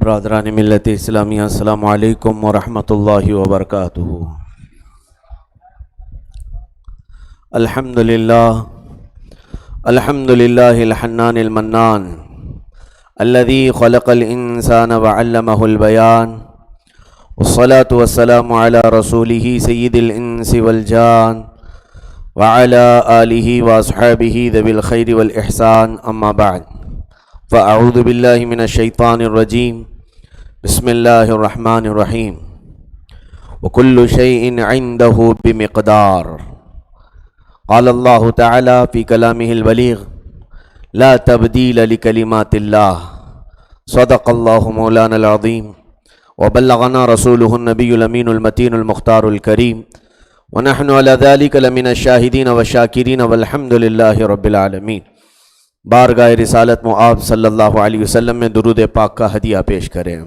برادران ملت اسلامیہ، السلام علیکم ورحمۃ اللہ وبرکاتہ۔ الحمد للہ الحنان المنان الذي خلق الانسان وعلمه البيان، والصلاة والسلام على رسوله سید الانس والجان وعلى آلہ واصحابہ ذوی الخیر والاحسان، اما بعد فاعوذ باللہ من الشیطان الرجیم، بسم اللہ الرحمن الرحیم۔ وکل شیء عنده بمقدار، قال اللہ تعالی فی کلامہ البلیغ، لا تبدیل لکلمات اللہ، صدق اللہ مولانا العظیم، وبلغنا رسولہ النبی الامین المتین المختار الکریم، ونحن علی ذلک لمن الشاہدین والشاکرین والحمد للہ رب العالمین۔ بارگاہ رسالت معاب صلی اللہ علیہ وسلم میں درود پاک کا ہدیہ پیش کریں۔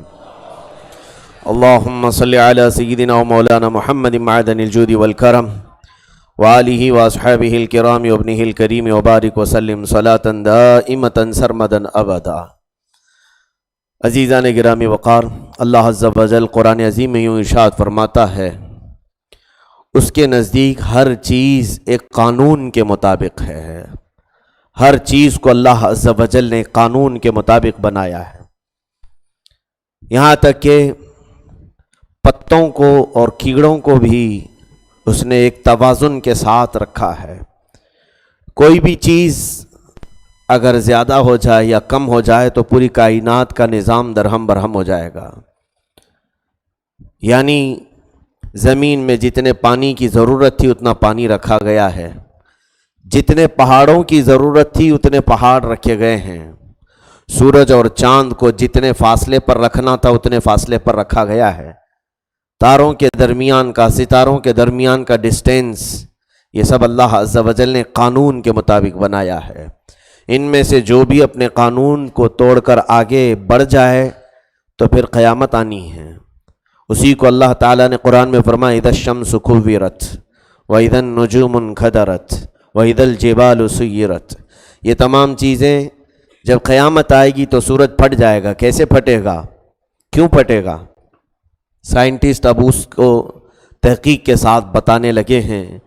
اللہم صلی علی سیدنا و مولانا محمد معدن الجود والکرم وآلہ واصحابہ الکرام وابنہ الکریم وبارک وسلم صلاۃ دائمۃ سرمدا ابدا۔ عزیزان گرامی وقار، اللہ عز و جل قرآن عظیم میں یوں ارشاد فرماتا ہے، اس کے نزدیک ہر چیز ایک قانون کے مطابق ہے۔ ہر چیز کو اللہ عز و جل نے قانون کے مطابق بنایا ہے، یہاں تک کہ پتوں کو اور کیڑوں کو بھی اس نے ایک توازن کے ساتھ رکھا ہے۔ کوئی بھی چیز اگر زیادہ ہو جائے یا کم ہو جائے تو پوری کائنات کا نظام درہم برہم ہو جائے گا۔ یعنی زمین میں جتنے پانی کی ضرورت تھی اتنا پانی رکھا گیا ہے، جتنے پہاڑوں کی ضرورت تھی اتنے پہاڑ رکھے گئے ہیں، سورج اور چاند کو جتنے فاصلے پر رکھنا تھا اتنے فاصلے پر رکھا گیا ہے، تاروں کے درمیان کا، ستاروں کے درمیان کا ڈسٹینس، یہ سب اللہ عز و جل نے قانون کے مطابق بنایا ہے۔ ان میں سے جو بھی اپنے قانون کو توڑ کر آگے بڑھ جائے تو پھر قیامت آنی ہے۔ اسی کو اللہ تعالیٰ نے قرآن میں فرمایا، اذا الشمس کورت واذا النجوم انکدرت وَإِذَا الْجِبَالُ سُيِّرَتْ، یہ تمام چیزیں جب قیامت آئے گی تو سورج پھٹ جائے گا۔ کیسے پھٹے گا؟ کیوں پھٹے گا؟ سائنٹسٹ اب اس کو تحقیق کے ساتھ بتانے لگے ہیں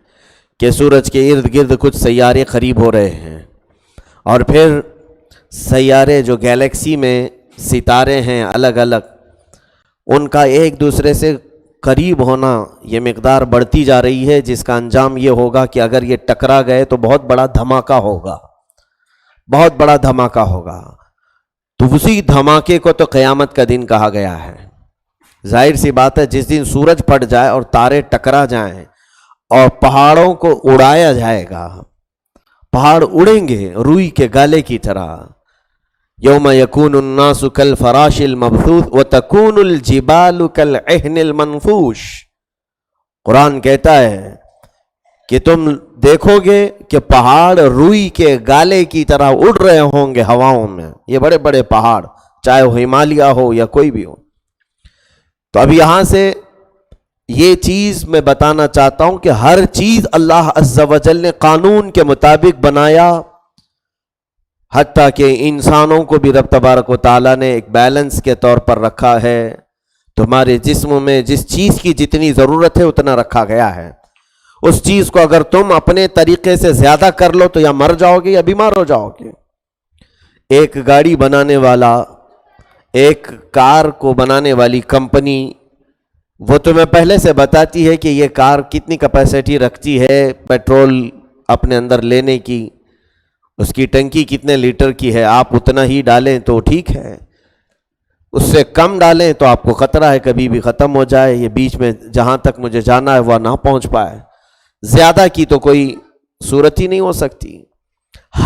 کہ سورج کے ارد گرد کچھ سیارے قریب ہو رہے ہیں، اور پھر سیارے جو گیلیکسی میں ستارے ہیں الگ الگ، ان کا ایک دوسرے سے قریب ہونا یہ مقدار بڑھتی جا رہی ہے، جس کا انجام یہ ہوگا کہ اگر یہ ٹکرا گئے تو بہت بڑا دھماکہ ہوگا، بہت بڑا دھماکہ ہوگا۔ تو اسی دھماکے کو تو قیامت کا دن کہا گیا ہے۔ ظاہر سی بات ہے، جس دن سورج پھٹ جائے اور تارے ٹکرا جائیں اور پہاڑوں کو اڑایا جائے گا، پہاڑ اڑیں گے روئی کے گالے کی طرح۔ یوم یکون الناس کالفراش المبثوث وتکون الجبال کالعہن المنفوش، قرآن کہتا ہے کہ تم دیکھو گے کہ پہاڑ روئی کے گالے کی طرح اڑ رہے ہوں گے ہواؤں میں، یہ بڑے بڑے پہاڑ، چاہے وہ ہمالیہ ہو یا کوئی بھی ہو۔ تو اب یہاں سے یہ چیز میں بتانا چاہتا ہوں کہ ہر چیز اللہ عز و جل نے قانون کے مطابق بنایا، حتیٰ کہ انسانوں کو بھی رب تبارک و تعالیٰ نے ایک بیلنس کے طور پر رکھا ہے۔ تمہارے جسم میں جس چیز کی جتنی ضرورت ہے اتنا رکھا گیا ہے۔ اس چیز کو اگر تم اپنے طریقے سے زیادہ کر لو تو یا مر جاؤ گے یا بیمار ہو جاؤ گے۔ ایک گاڑی بنانے والا، ایک کار کو بنانے والی کمپنی، وہ تمہیں پہلے سے بتاتی ہے کہ یہ کار کتنی کیپیسٹی رکھتی ہے پیٹرول اپنے اندر لینے کی، اس کی ٹنکی کتنے لیٹر کی ہے، آپ اتنا ہی ڈالیں تو ٹھیک ہے، اس سے کم ڈالیں تو آپ کو خطرہ ہے کبھی بھی ختم ہو جائے، یہ بیچ میں جہاں تک مجھے جانا ہے وہ نہ پہنچ پائے۔ زیادہ کی تو کوئی صورت ہی نہیں ہو سکتی۔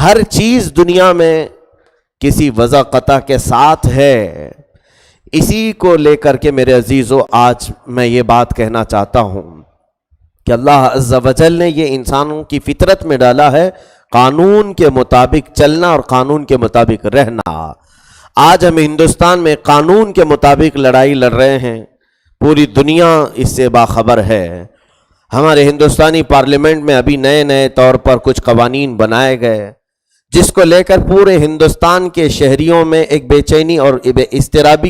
ہر چیز دنیا میں کسی وضع قطع کے ساتھ ہے۔ اسی کو لے کر کے میرے عزیزو آج میں یہ بات کہنا چاہتا ہوں کہ اللہ عز و جل نے یہ انسانوں کی فطرت میں ڈالا ہے قانون کے مطابق چلنا اور قانون کے مطابق رہنا۔ آج ہم ہندوستان میں قانون کے مطابق لڑائی لڑ رہے ہیں، پوری دنیا اس سے باخبر ہے۔ ہمارے ہندوستانی پارلیمنٹ میں ابھی نئے نئے طور پر کچھ قوانین بنائے گئے، جس کو لے کر پورے ہندوستان کے شہریوں میں ایک بے چینی اور اضطرابی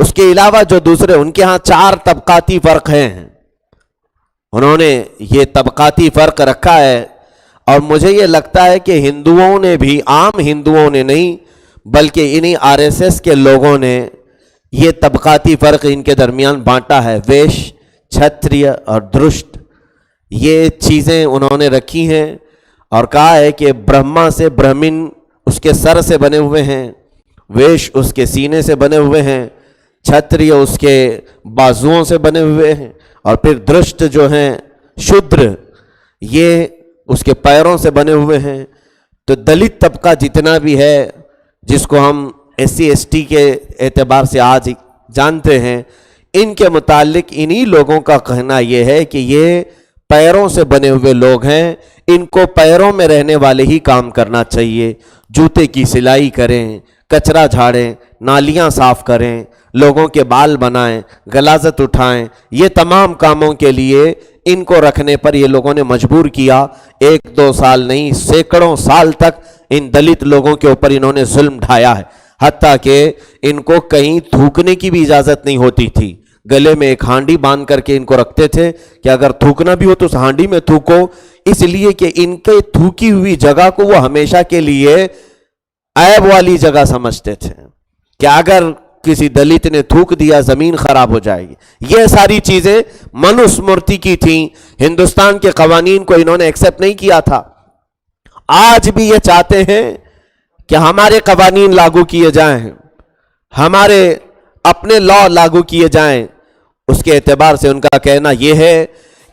اس کے علاوہ جو دوسرے ان کے ہاں 4 طبقاتی فرق ہیں، انہوں نے یہ طبقاتی فرق رکھا ہے، اور مجھے یہ لگتا ہے کہ ہندوؤں نے بھی، عام ہندوؤں نے نہیں بلکہ انہی RSS کے لوگوں نے یہ طبقاتی فرق ان کے درمیان بانٹا ہے، ویش، چھتریہ اور درشت، یہ چیزیں انہوں نے رکھی ہیں، اور کہا ہے کہ برہما سے برہمن اس کے سر سے بنے ہوئے ہیں، ویش اس کے سینے سے بنے ہوئے ہیں، چھتریہ اس کے بازوؤں سے بنے ہوئے ہیں، اور پھر درشت جو ہیں شودر یہ اس کے پیروں سے بنے ہوئے ہیں۔ تو دلت طبقہ جتنا بھی ہے، جس کو ہم SC/ST کے اعتبار سے آج جانتے ہیں، ان کے متعلق انہی لوگوں کا کہنا یہ ہے کہ یہ پیروں سے بنے ہوئے لوگ ہیں، ان کو پیروں میں رہنے والے ہی کام کرنا چاہیے، جوتے کی سلائی کریں، کچرا جھاڑیں، نالیاں صاف کریں، لوگوں کے بال بنائیں، غلاظت اٹھائیں، یہ تمام کاموں کے لیے ان کو رکھنے پر یہ لوگوں نے مجبور کیا۔ 1-2 سال نہیں، سینکڑوں سال تک ان دلت لوگوں کے اوپر انہوں نے ظلم ڈھایا ہے، حتیٰ کہ ان کو کہیں تھوکنے کی بھی اجازت نہیں ہوتی تھی، گلے میں ایک ہانڈی باندھ کر کے ان کو رکھتے تھے کہ اگر تھوکنا بھی ہو تو اس ہانڈی میں تھوکو، اس لیے کہ ان کے تھوکی ہوئی جگہ کو وہ ہمیشہ کے لیے عیب والی جگہ سمجھتے تھے کہ اگر کسی دلت نے تھوک دیا زمین خراب ہو جائے گی۔ یہ ساری چیزیں منوسمرتی کی تھیں، ہندوستان کے قوانین کو انہوں نے ایکسیپٹ نہیں کیا تھا۔ آج بھی یہ چاہتے ہیں کہ ہمارے قوانین لاگو کیے جائیں، ہمارے اپنے لا لاگو کیے جائیں۔ اس کے اعتبار سے ان کا کہنا یہ ہے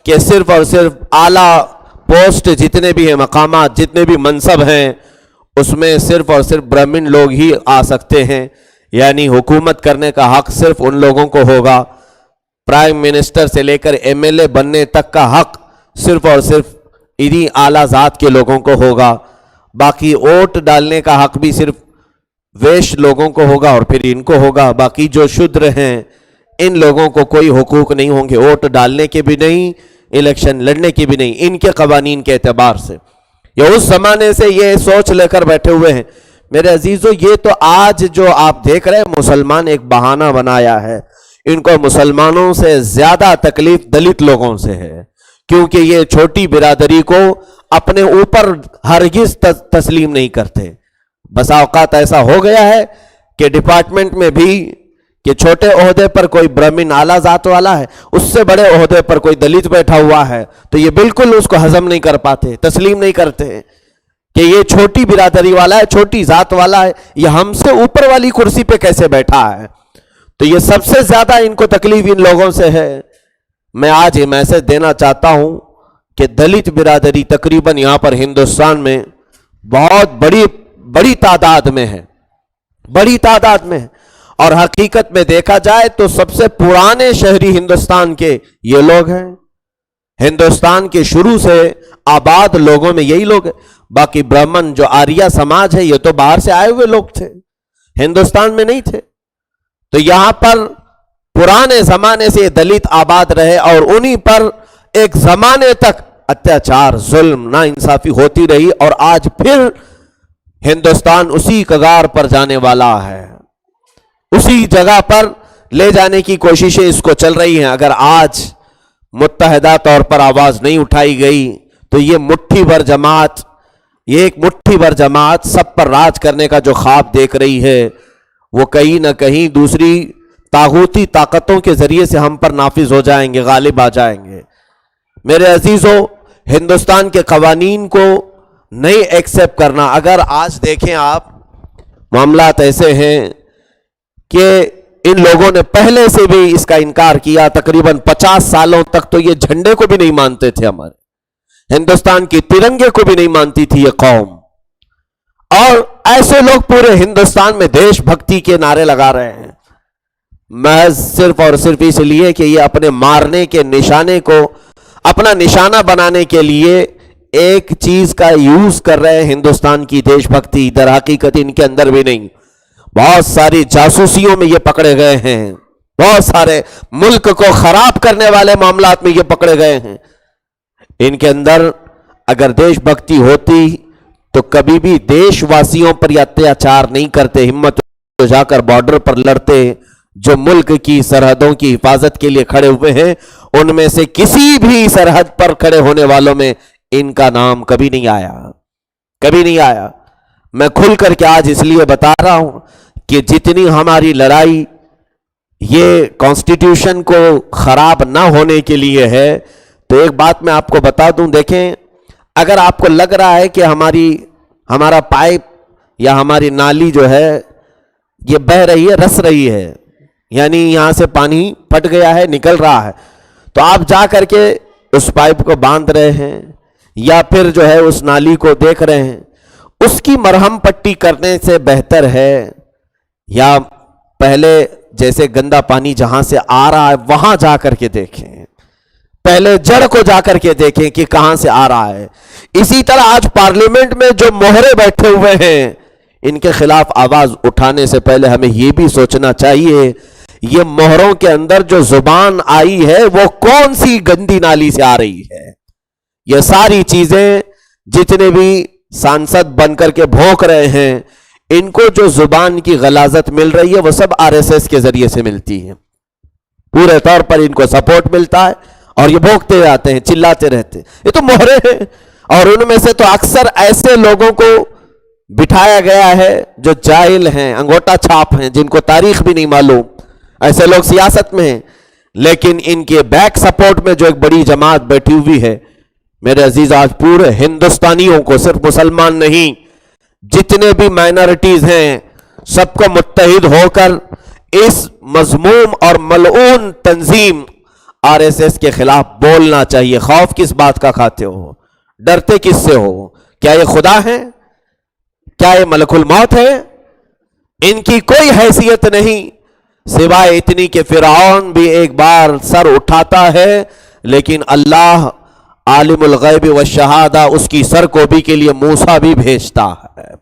کہ صرف اور صرف اعلیٰ پوسٹ جتنے بھی ہیں، مقامات جتنے بھی منصب ہیں، اس میں صرف اور صرف برہمن لوگ ہی آ سکتے ہیں، یعنی حکومت کرنے کا حق صرف ان لوگوں کو ہوگا، پرائم منسٹر سے لے کر MLA بننے تک کا حق صرف اور صرف انہی اعلیٰ ذات کے لوگوں کو ہوگا، باقی ووٹ ڈالنے کا حق بھی صرف ویش لوگوں کو ہوگا اور پھر ان کو ہوگا، باقی جو شودر ہیں ان لوگوں کو کوئی حقوق نہیں ہوں گے، ووٹ ڈالنے کے بھی نہیں، الیکشن لڑنے کی بھی نہیں، ان کے قوانین کے اعتبار سے۔ یہ اس زمانے سے یہ سوچ لے کر بیٹھے ہوئے ہیں۔ میرے عزیزو، یہ تو آج جو آپ دیکھ رہے ہیں مسلمان ایک بہانہ بنایا ہے، ان کو مسلمانوں سے زیادہ تکلیف دلت لوگوں سے ہے، کیونکہ یہ چھوٹی برادری کو اپنے اوپر ہرگز تسلیم نہیں کرتے۔ بس اوقات ایسا ہو گیا ہے کہ ڈپارٹمنٹ میں بھی کہ چھوٹے عہدے پر کوئی برہمن اعلیٰ ذات والا ہے، اس سے بڑے عہدے پر کوئی دلت بیٹھا ہوا ہے، تو یہ بالکل اس کو ہضم نہیں کر پاتے، تسلیم نہیں کرتے کہ یہ چھوٹی برادری والا ہے، چھوٹی ذات والا ہے، یہ ہم سے اوپر والی کرسی پہ کیسے بیٹھا ہے۔ تو یہ سب سے زیادہ ان کو تکلیف ان لوگوں سے ہے۔ میں آج یہ میسج دینا چاہتا ہوں کہ دلت برادری تقریباً یہاں پر ہندوستان میں بہت بڑی تعداد میں ہے، بڑی تعداد میں ہے، اور حقیقت میں دیکھا جائے تو سب سے پرانے شہری ہندوستان کے یہ لوگ ہیں۔ ہندوستان کے شروع سے آباد لوگوں میں یہی لوگ ہیں۔ باقی برہمن جو آریہ سماج ہے، یہ تو باہر سے آئے ہوئے لوگ تھے، ہندوستان میں نہیں تھے۔ تو یہاں پر پرانے زمانے سے دلت آباد رہے، اور انہی پر ایک زمانے تک اتیاچار، ظلم، ناانصافی ہوتی رہی، اور آج پھر ہندوستان اسی کگار پر جانے والا ہے، اسی جگہ پر لے جانے کی کوششیں اس کو چل رہی ہیں۔ اگر آج متحدہ طور پر آواز نہیں اٹھائی گئی تو یہ مٹھی بھر جماعت، یہ ایک مٹھی بھر جماعت سب پر راج کرنے کا جو خواب دیکھ رہی ہے، وہ کہیں نہ کہیں دوسری طاغوتی طاقتوں کے ذریعے سے ہم پر نافذ ہو جائیں گے، غالب آ جائیں گے۔ میرے عزیزو، ہندوستان کے قوانین کو نہیں ایکسیپٹ کرنا، اگر آج دیکھیں آپ معاملات ایسے ہیں کہ ان لوگوں نے پہلے سے بھی اس کا انکار کیا، تقریباً 50 سالوں تک تو یہ جھنڈے کو بھی نہیں مانتے تھے، ہمارے ہندوستان کی ترنگے کو بھی نہیں مانتی تھی یہ قوم، اور ایسے لوگ پورے ہندوستان میں دیش بھکتی کے نعرے لگا رہے ہیں، محض صرف اور صرف اس لیے کہ یہ اپنے مارنے کے نشانے کو اپنا نشانہ بنانے کے لیے ایک چیز کا یوز کر رہے ہیں، ہندوستان کی دیش بھکتی۔ در حقیقت ان کے اندر بھی نہیں، بہت ساری جاسوسیوں میں یہ پکڑے گئے ہیں، بہت سارے ملک کو خراب کرنے والے معاملات میں یہ پکڑے گئے ہیں۔ ان کے اندر اگر دیش بھکتی ہوتی تو کبھی بھی دیش واسیوں پر یہ اتیاچار نہیں کرتے، ہمت ہو جا کر بارڈر پر لڑتے، جو ملک کی سرحدوں کی حفاظت کے لیے کھڑے ہوئے ہیں، ان میں سے کسی بھی سرحد پر کھڑے ہونے والوں میں ان کا نام کبھی نہیں آیا، کبھی نہیں آیا۔ میں کھل کر کے آج اس لیے بتا رہا ہوں کہ جتنی ہماری لڑائی یہ کانسٹیٹیوشن کو خراب نہ ہونے کے لیے ہے، تو ایک بات میں آپ کو بتا دوں، دیکھیں اگر آپ کو لگ رہا ہے کہ ہمارا پائپ یا ہماری نالی جو ہے یہ بہہ رہی ہے، رس رہی ہے، یعنی یہاں سے پانی پھٹ گیا ہے، نکل رہا ہے، تو آپ جا کر کے اس پائپ کو باندھ رہے ہیں یا پھر جو ہے اس نالی کو دیکھ رہے ہیں، اس کی مرہم پٹی کرنے سے بہتر ہے یا پہلے جیسے گندا پانی جہاں سے آ رہا ہے وہاں جا کر کے دیکھیں، پہلے جڑ کو جا کر کے دیکھیں کہ کہاں سے آ رہا ہے۔ اسی طرح آج پارلیمنٹ میں جو مہرے بیٹھے ہوئے ہیں، ان کے خلاف آواز اٹھانے سے پہلے ہمیں یہ بھی سوچنا چاہیے یہ مہروں کے اندر جو زبان آئی ہے وہ کون سی گندی نالی سے آ رہی ہے۔ یہ ساری چیزیں جتنے بھی سانسد بن کر کے بھونک رہے ہیں، ان کو جو زبان کی غلاظت مل رہی ہے وہ سب RSS کے ذریعے سے ملتی ہے، پورے طور پر ان کو سپورٹ ملتا ہے اور یہ بھونکتے آتے ہیں، چلاتے رہتے ہیں۔ یہ تو مہرے ہیں، اور ان میں سے تو اکثر ایسے لوگوں کو بٹھایا گیا ہے جو جاہل ہیں، انگوٹا چھاپ ہیں، جن کو تاریخ بھی نہیں معلوم، ایسے لوگ سیاست میں ہیں، لیکن ان کے بیک سپورٹ میں جو ایک بڑی جماعت بیٹھی ہوئی ہے۔ میرے عزیز، آج پورے ہندوستانیوں کو، صرف مسلمان نہیں، جتنے بھی مائنورٹیز ہیں، سب کو متحد ہو کر اس مذموم اور ملعون تنظیم RSS کے خلاف بولنا چاہیے۔ خوف کس بات کا کھاتے ہو؟ ڈرتے کس سے ہو؟ کیا یہ خدا ہے؟ کیا یہ ملک الموت ہے؟ ان کی کوئی حیثیت نہیں سوائے اتنی کہ فرعون بھی ایک بار سر اٹھاتا ہے، لیکن اللہ عالم الغیب والشہادہ اس کی سرکوبی کے لیے موسیٰ بھی بھیجتا ہے۔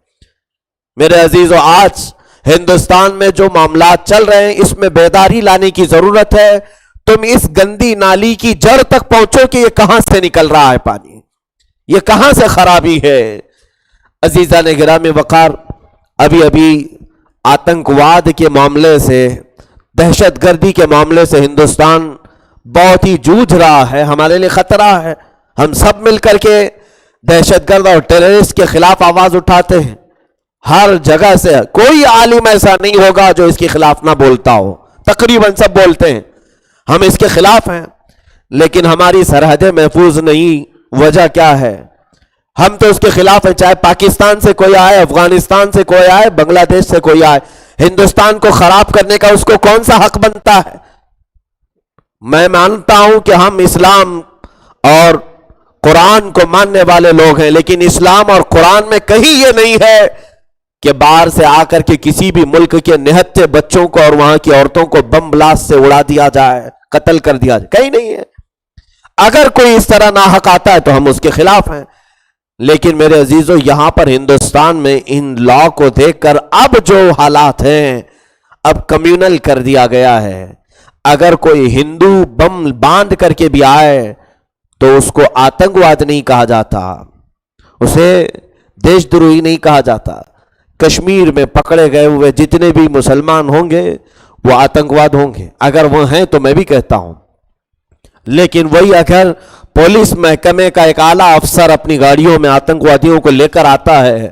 میرے عزیزو، آج ہندوستان میں جو معاملات چل رہے ہیں اس میں بیداری لانے کی ضرورت ہے۔ تم اس گندی نالی کی جڑ تک پہنچو کہ یہ کہاں سے نکل رہا ہے پانی، یہ کہاں سے خرابی ہے۔ عزیزان گرامی وقار، ابھی آتنکواد کے معاملے سے، دہشت گردی کے معاملے سے ہندوستان بہت ہی جوجھ رہا ہے، ہمارے لیے خطرہ ہے۔ ہم سب مل کر کے دہشت گرد اور ٹیررسٹ کے خلاف آواز اٹھاتے ہیں، ہر جگہ سے کوئی عالم ایسا نہیں ہوگا جو اس کے خلاف نہ بولتا ہو، تقریباً سب بولتے ہیں ہم اس کے خلاف ہیں، لیکن ہماری سرحدیں محفوظ نہیں۔ وجہ کیا ہے؟ ہم تو اس کے خلاف ہیں، چاہے پاکستان سے کوئی آئے، افغانستان سے کوئی آئے، بنگلہ دیش سے کوئی آئے، ہندوستان کو خراب کرنے کا اس کو کون سا حق بنتا ہے؟ میں مانتا ہوں کہ ہم اسلام اور قرآن کو ماننے والے لوگ ہیں، لیکن اسلام اور قرآن میں کہیں یہ نہیں ہے کہ باہر سے آ کر کے کسی بھی ملک کے نہتے بچوں کو اور وہاں کی عورتوں کو بم بلاسٹ سے اڑا دیا جائے، قتل کر دیا جائے، کہیں نہیں ہے۔ اگر کوئی اس طرح ناحق آتا ہے تو ہم اس کے خلاف ہیں، لیکن میرے عزیزو، یہاں پر ہندوستان میں ان لا کو دیکھ کر اب جو حالات ہیں، اب کمیونل کر دیا گیا ہے۔ اگر کوئی ہندو بم باندھ کر کے بھی آئے تو اس کو آتنکواد نہیں کہا جاتا، اسے دیش دروہی نہیں کہا جاتا۔ کشمیر میں پکڑے گئے ہوئے جتنے بھی مسلمان ہوں گے وہ آتنکواد ہوں گے، اگر وہ ہیں تو میں بھی کہتا ہوں، لیکن وہی اگر پولیس محکمے کا ایک اعلیٰ افسر اپنی گاڑیوں میں آتنکوادیوں کو لے کر آتا ہے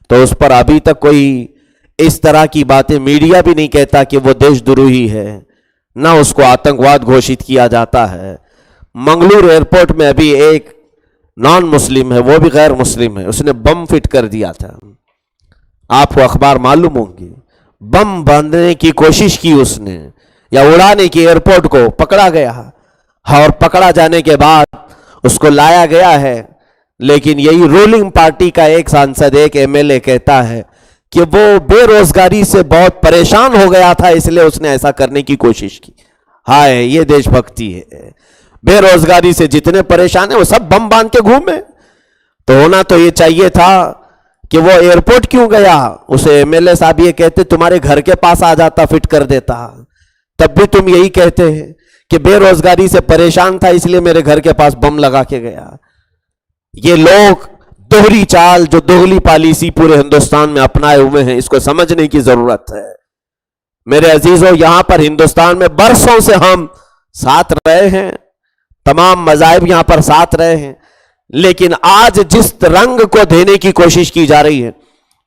تو اس پر ابھی تک کوئی اس طرح کی باتیں، میڈیا بھی نہیں کہتا کہ وہ دیش دروہی ہے، نہ اس کو آتنکواد گھوشت کیا جاتا ہے۔ منگلور ایئرپورٹ میں ابھی ایک نان مسلم ہے، وہ بھی غیر مسلم ہے، اس نے بم فٹ کر دیا تھا، آپ کو اخبار معلوم ہوں گی، بم باندھنے کی کوشش کی اس نے یا اڑانے کی، ایئرپورٹ کو پکڑا گیا، اور پکڑا جانے کے بعد اس کو لایا گیا ہے، لیکن یہی رولنگ پارٹی کا ایک سانسد، ایک MLA کہتا ہے کہ وہ بے روزگاری سے بہت پریشان ہو گیا تھا، اس لیے اس نے ایسا کرنے کی کوشش کی۔ ہائے، یہ دیش بھکتی ہے۔ بے روزگاری سے جتنے پریشان ہیں وہ سب بم باندھ کے گھومے، تو ہونا تو یہ چاہیے تھا کہ وہ ایئرپورٹ کیوں گیا، اسے MLA صاحب یہ کہتے تمہارے گھر کے پاس آ جاتا، فٹ کر دیتا، تب بھی تم یہی کہتے ہیں کہ بے روزگاری سے پریشان تھا اس لیے میرے گھر کے پاس بم لگا کے گیا۔ یہ لوگ دوہری چال، جو دوگلی پالیسی پورے ہندوستان میں اپنائے ہوئے ہیں، اس کو سمجھنے کی ضرورت ہے۔ میرے عزیزوں، یہاں پر ہندوستان میں برسوں سے ہم ساتھ رہے ہیں، تمام مذاہب یہاں پر ساتھ رہے ہیں، لیکن آج جس رنگ کو دینے کی کوشش کی جا رہی ہے،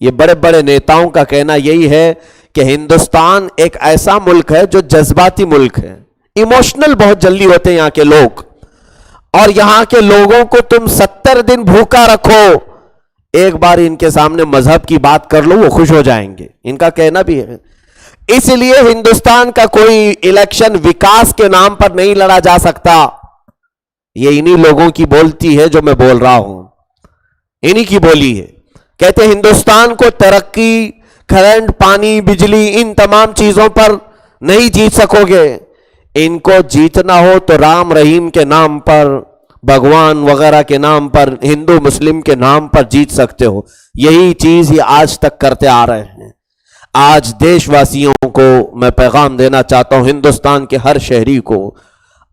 یہ بڑے بڑے نیتاؤں کا کہنا یہی ہے کہ ہندوستان ایک ایسا ملک ہے جو جذباتی ملک ہے، ایموشنل بہت جلدی ہوتے ہیں یہاں کے لوگ، اور یہاں کے لوگوں کو تم 70 دن بھوکا رکھو، ایک بار ان کے سامنے مذہب کی بات کر لو وہ خوش ہو جائیں گے، ان کا کہنا بھی ہے۔ اس لیے ہندوستان کا کوئی الیکشن وکاس کے نام پر نہیں لڑا جا سکتا، یہ انہی لوگوں کی بولتی ہے جو میں بول رہا ہوں، انہی کی بولی ہے۔ کہتے ہندوستان کو ترقی، کرنٹ، پانی، بجلی، ان تمام چیزوں پر نہیں جیت سکو گے، ان کو جیتنا ہو تو رام رحیم کے نام پر، بھگوان وغیرہ کے نام پر، ہندو مسلم کے نام پر جیت سکتے ہو۔ یہی چیز یہ آج تک کرتے آ رہے ہیں۔ آج دیش واسیوں کو میں پیغام دینا چاہتا ہوں، ہندوستان کے ہر شہری کو،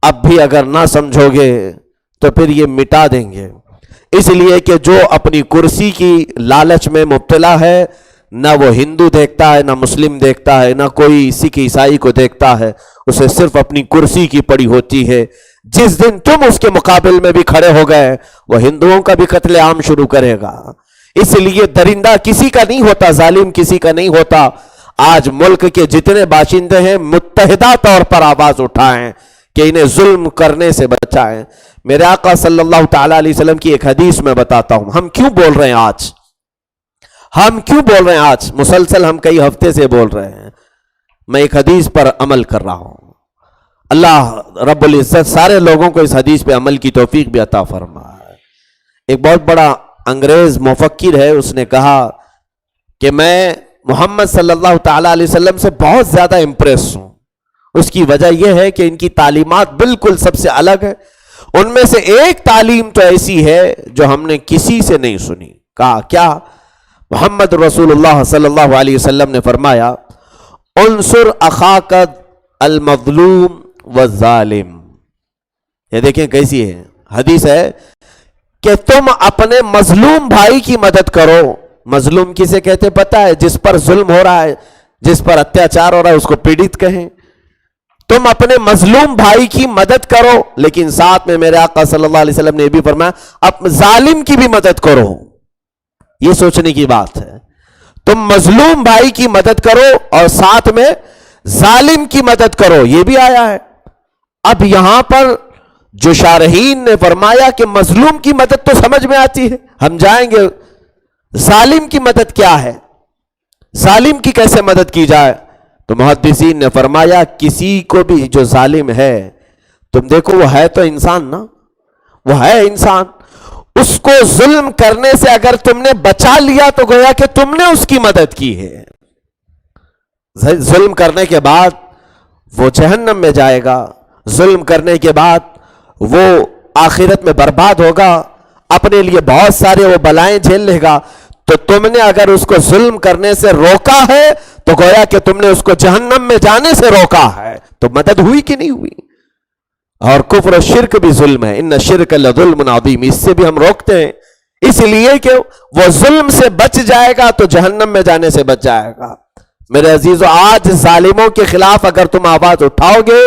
اب بھی اگر نہ سمجھو گے تو پھر یہ مٹا دیں گے، اس لیے کہ جو اپنی کرسی کی لالچ میں مبتلا ہے، نہ وہ ہندو دیکھتا ہے، نہ مسلم دیکھتا ہے، نہ کوئی سکھ عیسائی کو دیکھتا ہے، اسے صرف اپنی کرسی کی پڑی ہوتی ہے۔ جس دن تم اس کے مقابل میں بھی کھڑے ہو گئے، وہ ہندوؤں کا بھی قتل عام شروع کرے گا۔ اس لیے درندہ کسی کا نہیں ہوتا، ظالم کسی کا نہیں ہوتا۔ آج ملک کے جتنے باشندے ہیں متحدہ طور پر آواز اٹھائیں کہ انہیں ظلم کرنے سے بچائیں۔ میرے آقا صلی اللہ تعالیٰ علیہ وسلم کی ایک حدیث میں بتاتا ہوں، ہم کیوں بول رہے ہیں آج، ہم کیوں بول رہے ہیں آج، مسلسل ہم کئی ہفتے سے بول رہے ہیں۔ میں ایک حدیث پر عمل کر رہا ہوں، اللہ رب العزت سارے لوگوں کو اس حدیث پہ عمل کی توفیق بھی عطا فرمائے۔ ایک بہت بڑا انگریز مفکر ہے، اس نے کہا کہ میں محمد صلی اللہ تعالیٰ علیہ وسلم سے بہت زیادہ امپریس ہوں، اس کی وجہ یہ ہے کہ ان کی تعلیمات بالکل سب سے الگ ہے، ان میں سے ایک تعلیم تو ایسی ہے جو ہم نے کسی سے نہیں سنی۔ کہا کیا؟ محمد رسول اللہ صلی اللہ علیہ وسلم نے فرمایا، انصر اخاک المظلوم والظالم۔ یہ دیکھیں کیسی ہے حدیث ہے کہ تم اپنے مظلوم بھائی کی مدد کرو۔ مظلوم کسے کہتے پتہ ہے؟ جس پر ظلم ہو رہا ہے، جس پر اتیاچار ہو رہا ہے، اس کو پیڑت کہیں۔ تم اپنے مظلوم بھائی کی مدد کرو، لیکن ساتھ میں میرے آقا صلی اللہ علیہ وسلم نے بھی فرمایا اب ظالم کی بھی مدد کرو۔ یہ سوچنے کی بات ہے، تم مظلوم بھائی کی مدد کرو اور ساتھ میں ظالم کی مدد کرو، یہ بھی آیا ہے۔ اب یہاں پر جو شارحین نے فرمایا کہ مظلوم کی مدد تو سمجھ میں آتی ہے، ہم جائیں گے ظالم کی مدد کیا ہے، ظالم کی کیسے مدد کی جائے؟ تو محدثین نے فرمایا کسی کو بھی جو ظالم ہے، تم دیکھو وہ ہے تو انسان نا، وہ ہے انسان، اس کو ظلم کرنے سے اگر تم نے بچا لیا تو گویا کہ تم نے اس کی مدد کی ہے۔ ظلم کرنے کے بعد وہ جہنم میں جائے گا، ظلم کرنے کے بعد وہ آخرت میں برباد ہوگا، اپنے لیے بہت سارے وہ بلائیں جھیل لے گا۔ تو تم نے اگر اس کو ظلم کرنے سے روکا ہے تو گویا کہ تم نے اس کو جہنم میں جانے سے روکا ہے، تو مدد ہوئی کہ نہیں ہوئی؟ اور کفر و شرک بھی ظلم ہے، ان الشرک لظلم عظیم، اس سے بھی ہم روکتے ہیں، اس لیے کہ وہ ظلم سے بچ جائے گا تو جہنم میں جانے سے بچ جائے گا۔ میرے عزیزو، آج ظالموں کے خلاف اگر تم آواز اٹھاؤ گے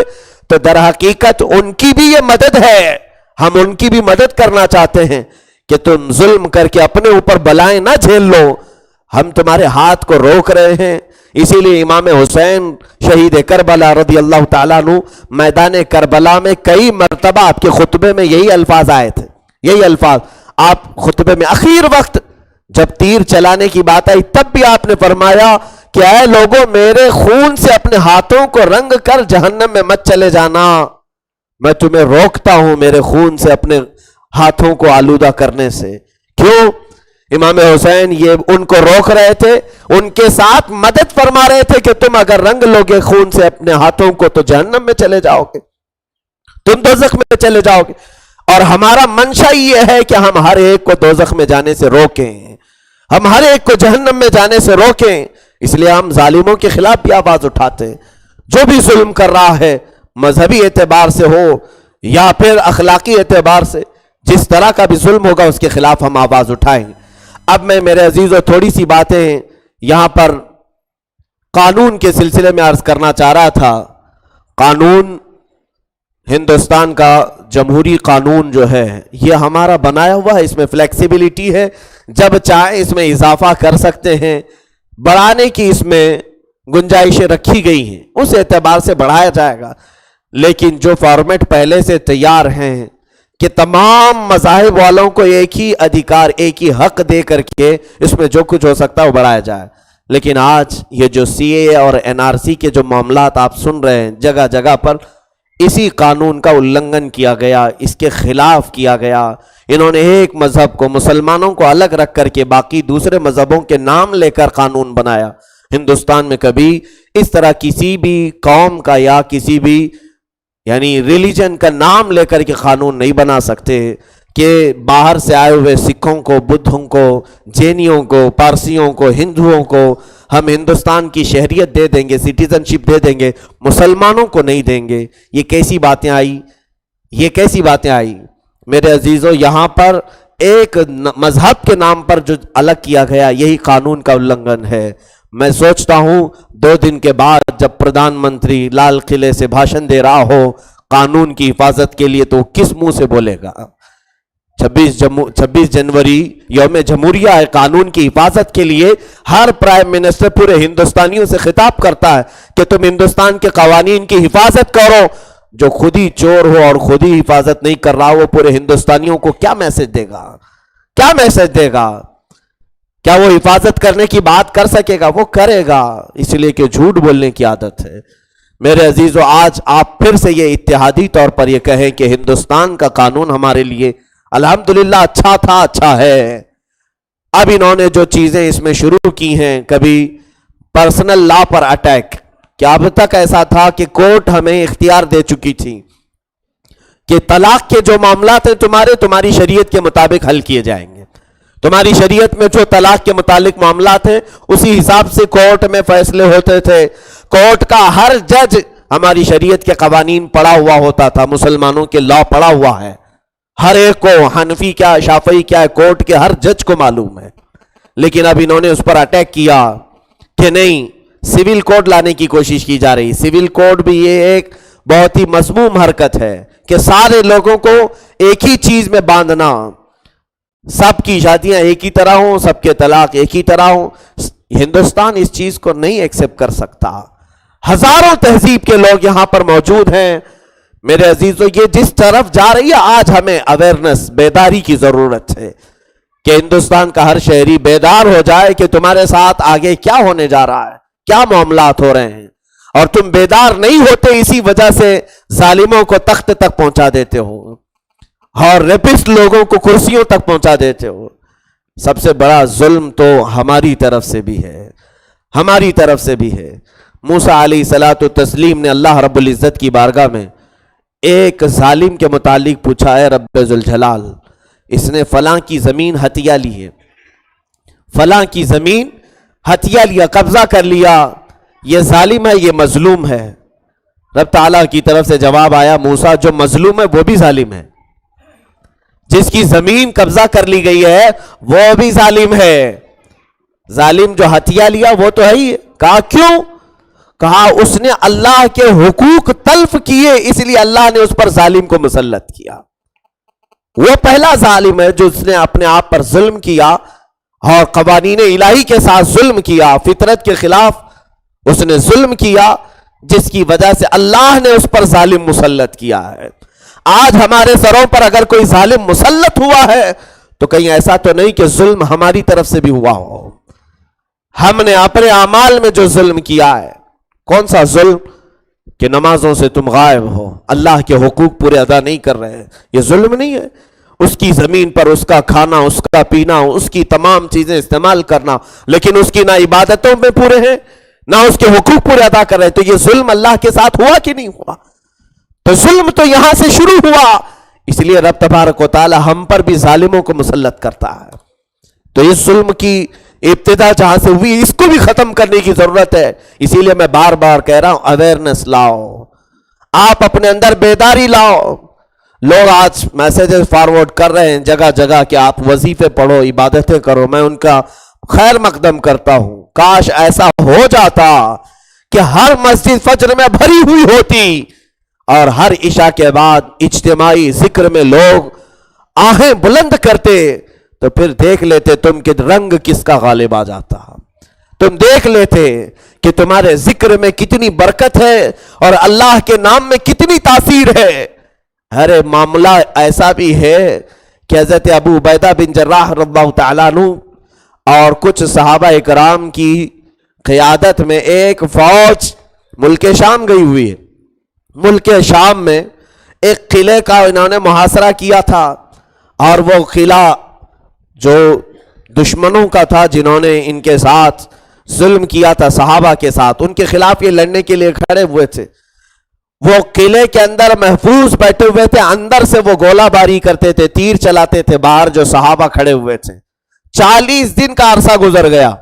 تو در حقیقت ان کی بھی یہ مدد ہے، ہم ان کی بھی مدد کرنا چاہتے ہیں کہ تم ظلم کر کے اپنے اوپر بلائیں نہ جھیل لو، ہم تمہارے ہاتھ کو روک رہے ہیں۔ اسی لیے امام حسین شہید کربلا رضی اللہ تعالیٰ عنہ میدان کربلا میں کئی مرتبہ آپ کے خطبے میں یہی الفاظ آئے تھے، یہی الفاظ آپ خطبے میں آخر وقت جب تیر چلانے کی بات آئی تب بھی آپ نے فرمایا کہ اے لوگوں، میرے خون سے اپنے ہاتھوں کو رنگ کر جہنم میں مت چلے جانا، میں تمہیں روکتا ہوں میرے خون سے اپنے ہاتھوں کو آلودہ کرنے سے۔ کیوں؟ امام حسین یہ ان کو روک رہے تھے، ان کے ساتھ مدد فرما رہے تھے کہ تم اگر رنگ لوگے خون سے اپنے ہاتھوں کو تو جہنم میں چلے جاؤ گے، تم دوزخ میں چلے جاؤ گے۔ اور ہمارا منشا یہ ہے کہ ہم ہر ایک کو دوزخ میں جانے سے روکیں، ہم ہر ایک کو جہنم میں جانے سے روکیں۔ اس لیے ہم ظالموں کے خلاف بھی آواز اٹھاتے ہیں، جو بھی ظلم کر رہا ہے مذہبی اعتبار سے ہو یا پھر اخلاقی اعتبار سے، جس طرح کا بھی ظلم ہوگا اس کے خلاف ہم آواز اٹھائیں گے۔ اب میں میرے عزیزوں تھوڑی سی باتیں یہاں پر قانون کے سلسلے میں عرض کرنا چاہ رہا تھا. قانون ہندوستان کا جمہوری قانون جو ہے یہ ہمارا بنایا ہوا ہے، اس میں فلیکسیبلٹی ہے، جب چاہے اس میں اضافہ کر سکتے ہیں، بڑھانے کی اس میں گنجائشیں رکھی گئی ہیں، اس اعتبار سے بڑھایا جائے گا. لیکن جو فارمیٹ پہلے سے تیار ہیں کہ تمام مذاہب والوں کو ایک ہی ادھیکار، ایک ہی حق دے کر کے اس میں جو کچھ ہو سکتا ہے وہ بڑھایا جائے. لیکن آج یہ جو سی اے اور این آر سی کے جو معاملات آپ سن رہے ہیں جگہ جگہ پر، اسی قانون کا النگھن کیا گیا، اس کے خلاف کیا گیا. انہوں نے ایک مذہب کو، مسلمانوں کو الگ رکھ کر کے باقی دوسرے مذہبوں کے نام لے کر قانون بنایا. ہندوستان میں کبھی اس طرح کسی بھی قوم کا یا کسی بھی یعنی ریلیجن کا نام لے کر کے قانون نہیں بنا سکتے کہ باہر سے آئے ہوئے سکھوں کو، بدھوں کو، جینیوں کو، پارسیوں کو، ہندوؤں کو ہم ہندوستان کی شہریت دے دیں گے، سٹیزن شپ دے دیں گے، مسلمانوں کو نہیں دیں گے. یہ کیسی باتیں آئی، یہ کیسی باتیں آئی میرے عزیزو. یہاں پر ایک مذہب کے نام پر جو الگ کیا گیا، یہی قانون کا النگھن ہے. میں سوچتا ہوں 2 دن کے بعد جب پردھان منتری لال قلعے سے بھاشن دے رہا ہو قانون کی حفاظت کے لیے، تو کس منہ سے بولے گا؟ 26 جنوری یوم جمہوریہ ہے. قانون کی حفاظت کے لیے ہر پرائم منسٹر پورے ہندوستانیوں سے خطاب کرتا ہے کہ تم ہندوستان کے قوانین کی حفاظت کرو. جو خود ہی چور ہو اور خود ہی حفاظت نہیں کر رہا، وہ پورے ہندوستانیوں کو کیا میسج دے گا؟ کیا میسج دے گا؟ کیا وہ حفاظت کرنے کی بات کر سکے گا؟ وہ کرے گا، اس لیے کہ جھوٹ بولنے کی عادت ہے. میرے عزیزو، آج آپ پھر سے یہ اتحادی طور پر یہ کہیں کہ ہندوستان کا قانون ہمارے لیے الحمدللہ اچھا تھا، اچھا ہے. اب انہوں نے جو چیزیں اس میں شروع کی ہیں، کبھی پرسنل لا پر اٹیک، کہ اب تک ایسا تھا کہ کورٹ ہمیں اختیار دے چکی تھی کہ طلاق کے جو معاملات ہیں تمہاری شریعت کے مطابق حل کیے جائیں گے. تمہاری شریعت میں جو طلاق کے متعلق معاملات ہیں اسی حساب سے کورٹ میں فیصلے ہوتے تھے. کورٹ کا ہر جج ہماری شریعت کے قوانین پڑھا ہوا ہوتا تھا، مسلمانوں کے لا پڑھا ہوا ہے. ہر ایک کو، حنفی کیا، شافعی کیا ہے، کورٹ کے ہر جج کو معلوم ہے. لیکن اب انہوں نے اس پر اٹیک کیا کہ نہیں، سول کوڈ لانے کی کوشش کی جا رہی. سول کوڈ بھی یہ ایک بہت ہی مذموم حرکت ہے کہ سارے لوگوں کو ایک ہی چیز میں باندھنا، سب کی شادیاں ایک ہی طرح ہوں، سب کے طلاق ایک ہی طرح ہوں. ہندوستان اس چیز کو نہیں ایکسپٹ کر سکتا. ہزاروں تہذیب کے لوگ یہاں پر موجود ہیں. میرے عزیزو، یہ جس طرف جا رہی ہے، آج ہمیں اویئرنس، بیداری کی ضرورت ہے کہ ہندوستان کا ہر شہری بیدار ہو جائے کہ تمہارے ساتھ آگے کیا ہونے جا رہا ہے، کیا معاملات ہو رہے ہیں. اور تم بیدار نہیں ہوتے، اسی وجہ سے ظالموں کو تخت تک پہنچا دیتے ہو اور ریپسٹ لوگوں کو کرسیوں تک پہنچا دیتے ہو. سب سے بڑا ظلم تو ہماری طرف سے بھی ہے، ہماری طرف سے بھی ہے. موسیٰ علیہ الصلوۃ والتسلیم نے اللہ رب العزت کی بارگاہ میں ایک ظالم کے متعلق پوچھا، ہے رب ذوالجلال، اس نے فلاں کی زمین ہتھیہ لی ہے، فلاں کی زمین ہتھیہ لیا، قبضہ کر لیا، یہ ظالم ہے، یہ مظلوم ہے. رب تعالیٰ کی طرف سے جواب آیا، موسیٰ جو مظلوم ہے وہ بھی ظالم ہے، جس کی زمین قبضہ کر لی گئی ہے وہ بھی ظالم ہے. ظالم جو ہتھیہ لیا وہ تو ہے ہی. کہا کیوں؟ کہا اس نے اللہ کے حقوق تلف کیے، اس لیے اللہ نے اس پر ظالم کو مسلط کیا. وہ پہلا ظالم ہے جو اس نے اپنے آپ پر ظلم کیا اور قوانین الہی کے ساتھ ظلم کیا، فطرت کے خلاف اس نے ظلم کیا، جس کی وجہ سے اللہ نے اس پر ظالم مسلط کیا ہے. آج ہمارے سروں پر اگر کوئی ظالم مسلط ہوا ہے تو کہیں ایسا تو نہیں کہ ظلم ہماری طرف سے بھی ہوا ہو. ہم نے اپنے اعمال میں جو ظلم کیا ہے، کون سا ظلم؟ کہ نمازوں سے تم غائب ہو، اللہ کے حقوق پورے ادا نہیں کر رہے ہیں، یہ ظلم نہیں ہے؟ اس کی زمین پر اس کا کھانا، اس کا پینا، اس کی تمام چیزیں استعمال کرنا، لیکن اس کی نہ عبادتوں میں پورے ہیں نہ اس کے حقوق پورے ادا کر رہے ہیں، تو یہ ظلم اللہ کے ساتھ ہوا کہ نہیں ہوا؟ تو ظلم تو یہاں سے شروع ہوا. اس لیے رب تبارک و تعالی ہم پر بھی ظالموں کو مسلط کرتا ہے. تو اس ظلم کی ابتدا جہاں سے ہوئی، اس کو بھی ختم کرنے کی ضرورت ہے. اسی لیے میں بار بار کہہ رہا ہوں، اویئرنس لاؤ، آپ اپنے اندر بیداری لاؤ. لوگ آج میسیجز فارورڈ کر رہے ہیں جگہ جگہ کہ آپ وظیفے پڑھو، عبادتیں کرو. میں ان کا خیر مقدم کرتا ہوں، کاش ایسا ہو جاتا کہ ہر مسجد فجر میں بھری ہوئی ہوتی اور ہر عشاء کے بعد اجتماعی ذکر میں لوگ آہیں بلند کرتے، تو پھر دیکھ لیتے تم کہ رنگ کس کا غالب آ جاتا، تم دیکھ لیتے کہ تمہارے ذکر میں کتنی برکت ہے اور اللہ کے نام میں کتنی تاثیر ہے۔ ارے معاملہ ایسا بھی ہے کہ حضرت ابو عبیدہ بن جراح رضی اللہ تعالیٰ عنہ اور کچھ صحابہ اکرام کی قیادت میں ایک فوج ملک شام گئی ہوئی ہے۔ ملک شام میں ایک قلعے کا انہوں نے محاصرہ کیا تھا، اور وہ قلعہ جو دشمنوں کا تھا، جنہوں نے ان کے ساتھ ظلم کیا تھا صحابہ کے ساتھ، ان کے خلاف یہ لڑنے کے لیے کھڑے ہوئے تھے۔ وہ قلعے کے اندر محفوظ بیٹھے ہوئے تھے، اندر سے وہ گولہ باری کرتے تھے، تیر چلاتے تھے باہر جو صحابہ کھڑے ہوئے تھے۔ 40 دن کا عرصہ گزر گیا،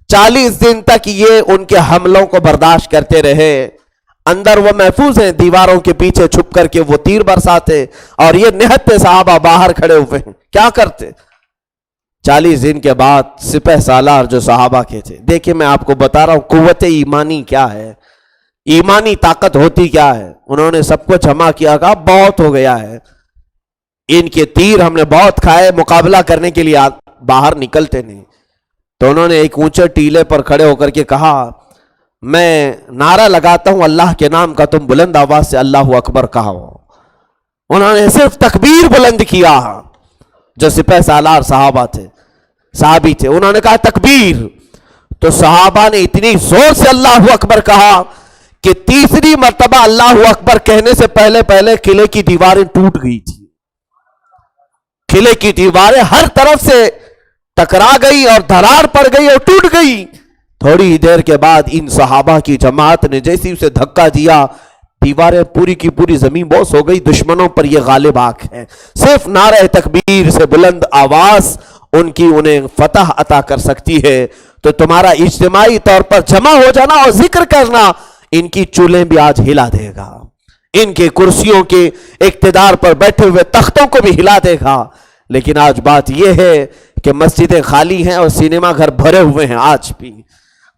40 دن تک یہ ان کے حملوں کو برداشت کرتے رہے۔ اندر وہ محفوظ ہیں، دیواروں کے پیچھے چھپ کر کے وہ تیر برساتے، اور یہ نہتے صحابہ باہر کھڑے ہوئے ہیں، کیا کرتے؟ 40 دن کے بعد سپہ سالار جو صحابہ کے تھے، دیکھیں میں آپ کو بتا رہا ہوں قوت ایمانی کیا ہے، ایمانی طاقت ہوتی کیا ہے۔ انہوں نے سب کو جمع کیا، کہا بہت ہو گیا ہے، ان کے تیر ہم نے بہت کھائے، مقابلہ کرنے کے لیے باہر نکلتے نہیں۔ تو انہوں نے ایک اونچے ٹیلے پر کھڑے ہو کر کے کہا، میں نعرہ لگاتا ہوں اللہ کے نام کا، تم بلند آواز سے اللہ اکبر کہو۔ انہوں نے صرف تکبیر بلند کیا، جو سپہ سالار صحابہ تھے، صحابی تھے، انہوں نے کہا تکبیر، تو صحابہ نے اتنی زور سے اللہ اکبر کہا کہ تیسری مرتبہ اللہ اکبر کہنے سے پہلے قلعے کی دیواریں ٹوٹ گئی تھی۔ قلعے کی دیواریں ہر طرف سے ٹکرا گئی اور دھرار پڑ گئی اور ٹوٹ گئی۔ تھوڑی دیر کے بعد ان صحابہ کی جماعت نے جیسے اسے دھکا دیا، دیواریں پوری کی پوری زمین بوس ہو گئی، دشمنوں پر یہ غالب آ ہے۔ صرف نعرہ تکبیر سے بلند آواز انہیں فتح عطا کر سکتی ہے۔ تو تمہارا اجتماعی طور پر جمع ہو جانا اور ذکر کرنا ان کی چولیں بھی آج ہلا دے گا، ان کے کرسیوں کے اقتدار پر بیٹھے ہوئے تختوں کو بھی ہلا دے گا۔ لیکن آج بات یہ ہے کہ مسجدیں خالی ہیں اور سینما گھر بھرے ہوئے ہیں، آج بھی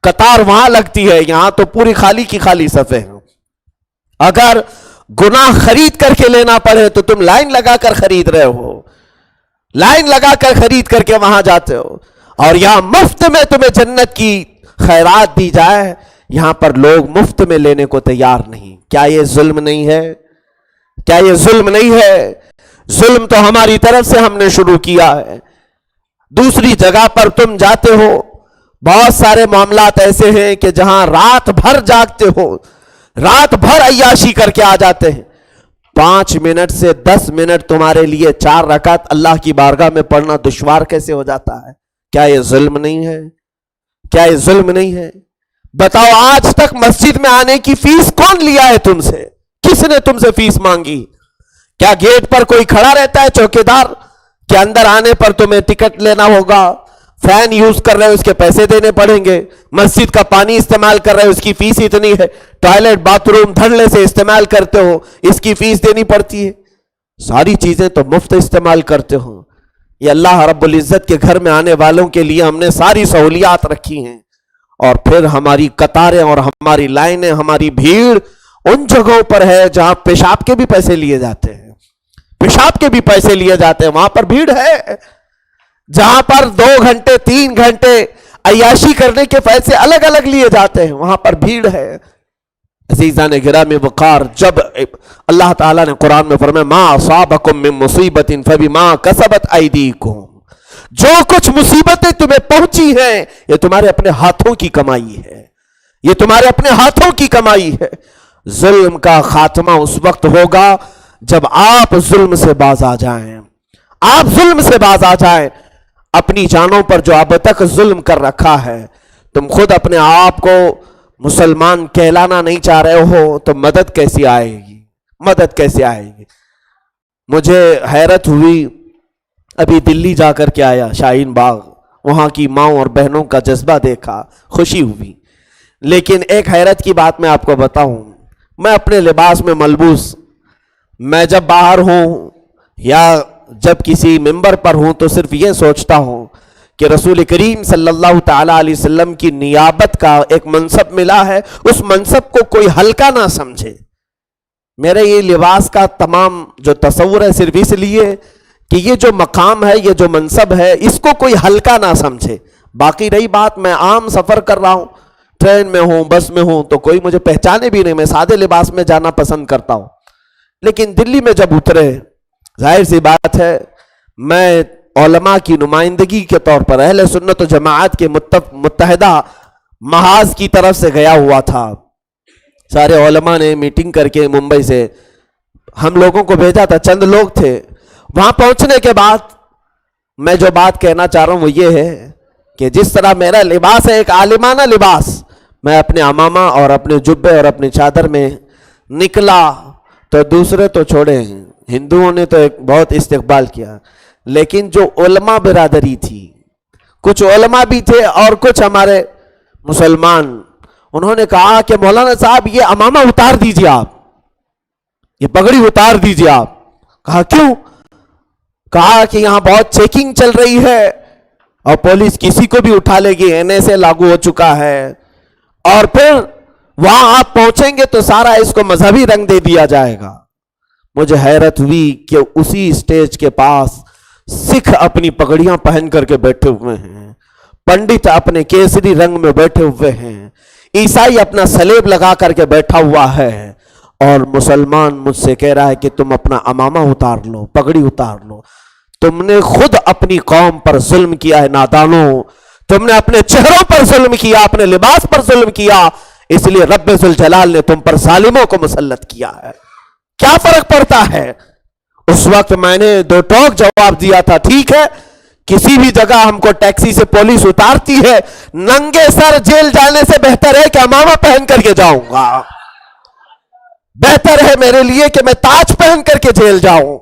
قطار وہاں لگتی ہے، یہاں تو پوری خالی کی خالی صفیں ہیں۔ اگر گناہ خرید کر کے لینا پڑے تو تم لائن لگا کر خرید رہے ہو، لائن لگا کر خرید کر کے وہاں جاتے ہو، اور یہاں مفت میں تمہیں جنت کی خیرات دی جائے، یہاں پر لوگ مفت میں لینے کو تیار نہیں۔ کیا یہ ظلم نہیں ہے؟ کیا یہ ظلم نہیں ہے؟ ظلم تو ہماری طرف سے ہم نے شروع کیا ہے۔ دوسری جگہ پر تم جاتے ہو، بہت سارے معاملات ایسے ہیں کہ جہاں رات بھر جاگتے ہو، رات بھر عیاشی کر کے آ جاتے ہیں، 5 منٹ سے 10 منٹ تمہارے لیے 4 رکعت اللہ کی بارگاہ میں پڑھنا دشوار کیسے ہو جاتا ہے؟ کیا یہ ظلم نہیں ہے؟ کیا یہ ظلم نہیں ہے؟ بتاؤ، آج تک مسجد میں آنے کی فیس کون لیا ہے تم سے؟ کس نے تم سے فیس مانگی؟ کیا گیٹ پر کوئی کھڑا رہتا ہے چوکیدار کہ اندر آنے پر تمہیں ٹکٹ لینا ہوگا؟ فین یوز کر رہے ہو اس کے پیسے دینے پڑیں گے، مسجد کا پانی استعمال کر رہے ہو اس کی فیس اتنی ہے، ٹوائلٹ باتھ روم دھڑلے سے استعمال کرتے ہو اس کی فیس دینی پڑتی ہے، ساری چیزیں تو مفت استعمال کرتے ہو۔ یہ اللہ رب العزت کے گھر میں آنے والوں کے لیے ہم نے ساری سہولیات رکھی ہیں، اور پھر ہماری قطاریں اور ہماری لائنیں، ہماری بھیڑ ان جگہوں پر ہے جہاں پیشاب کے بھی پیسے لیے جاتے ہیں، پیشاب کے بھی پیسے لیے جاتے ہیں، وہاں پر بھیڑ ہے۔ جہاں پر 2 گھنٹے 3 گھنٹے عیاشی کرنے کے پیسے الگ الگ لیے جاتے ہیں، وہاں پر بھیڑ ہے۔ عزیزان گرامی وقار، جب اللہ تعالیٰ نے قرآن میں فرمایا ما اصابکم من مصیبت فبما کسبت ایدیکم، جو کچھ مصیبتیں تمہیں پہنچی ہیں یہ تمہارے اپنے ہاتھوں کی کمائی ہے، یہ تمہارے اپنے ہاتھوں کی کمائی ہے۔ ظلم کا خاتمہ اس وقت ہوگا جب آپ ظلم سے باز آ جائیں، آپ ظلم سے باز آ جائیں۔ اپنی جانوں پر جو اب تک ظلم کر رکھا ہے، تم خود اپنے آپ کو مسلمان کہلانا نہیں چاہ رہے ہو تو مدد کیسی آئے گی؟ مدد کیسے آئے گی؟ مجھے حیرت ہوئی، ابھی دلی جا کر کے آیا، شاہین باغ، وہاں کی ماؤں اور بہنوں کا جذبہ دیکھا، خوشی ہوئی۔ لیکن ایک حیرت کی بات میں آپ کو بتاؤں، میں اپنے لباس میں ملبوس، میں جب باہر ہوں یا جب کسی ممبر پر ہوں تو صرف یہ سوچتا ہوں کہ رسول کریم صلی اللہ تعالیٰ علیہ وسلم کی نیابت کا ایک منصب ملا ہے، اس منصب کو کوئی ہلکا نہ سمجھے۔ میرے یہ لباس کا تمام جو تصور ہے صرف اس لیے کہ یہ جو مقام ہے، یہ جو منصب ہے، اس کو کوئی ہلکا نہ سمجھے۔ باقی رہی بات، میں عام سفر کر رہا ہوں، ٹرین میں ہوں، بس میں ہوں، تو کوئی مجھے پہچانے بھی نہیں، میں سادے لباس میں جانا پسند کرتا ہوں۔ لیکن دلی میں جب اترے، ظاہر سی بات ہے میں علماء کی نمائندگی کے طور پر اہل سنت و جماعت کے متحدہ محاذ کی طرف سے گیا ہوا تھا۔ سارے علماء نے میٹنگ کر کے ممبئی سے ہم لوگوں کو بھیجا تھا، چند لوگ تھے۔ وہاں پہنچنے کے بعد میں جو بات کہنا چاہ رہا ہوں وہ یہ ہے کہ جس طرح میرا لباس ہے ایک عالمانہ لباس، میں اپنے عمامہ اور اپنے جبے اور اپنی چادر میں نکلا تو دوسرے تو چھوڑے ہیں، ہندوؤں نے تو ایک بہت استقبال کیا، لیکن جو علماء برادری تھی، کچھ علماء بھی تھے اور کچھ ہمارے مسلمان، انہوں نے کہا کہ مولانا صاحب یہ عمامہ اتار دیجئے، آپ یہ پگڑی اتار دیجئے۔ آپ کہا کیوں؟ کہا کہ یہاں بہت چیکنگ چل رہی ہے اور پولیس کسی کو بھی اٹھا لے گی، NSA لاگو ہو چکا ہے، اور پھر وہاں آپ پہنچیں گے تو سارا اس کو مذہبی رنگ دے دیا جائے گا۔ مجھے حیرت ہوئی کہ اسی اسٹیج کے پاس سکھ اپنی پگڑیاں پہن کر کے بیٹھے ہوئے ہیں، پنڈت اپنے کیسری رنگ میں بیٹھے ہوئے ہیں، عیسائی اپنا سلیب لگا کر کے بیٹھا ہوا ہے، اور مسلمان مجھ سے کہہ رہا ہے کہ تم اپنا عمامہ اتار لو، پگڑی اتار لو۔ تم نے خود اپنی قوم پر ظلم کیا ہے نادانوں، تم نے اپنے چہروں پر ظلم کیا، اپنے لباس پر ظلم کیا، اس لیے رب ذوالجلال نے تم پر ظالموں کو مسلط کیا ہے۔ کیا فرق پڑتا ہے؟ اس وقت میں نے دو ٹوک جواب دیا تھا، ٹھیک ہے کسی بھی جگہ ہم کو ٹیکسی سے پولیس اتارتی ہے، ننگے سر جیل جانے سے بہتر ہے کہ عمامہ پہن کر کے جاؤں گا، بہتر ہے میرے لیے کہ میں تاج پہن کر کے جیل جاؤں۔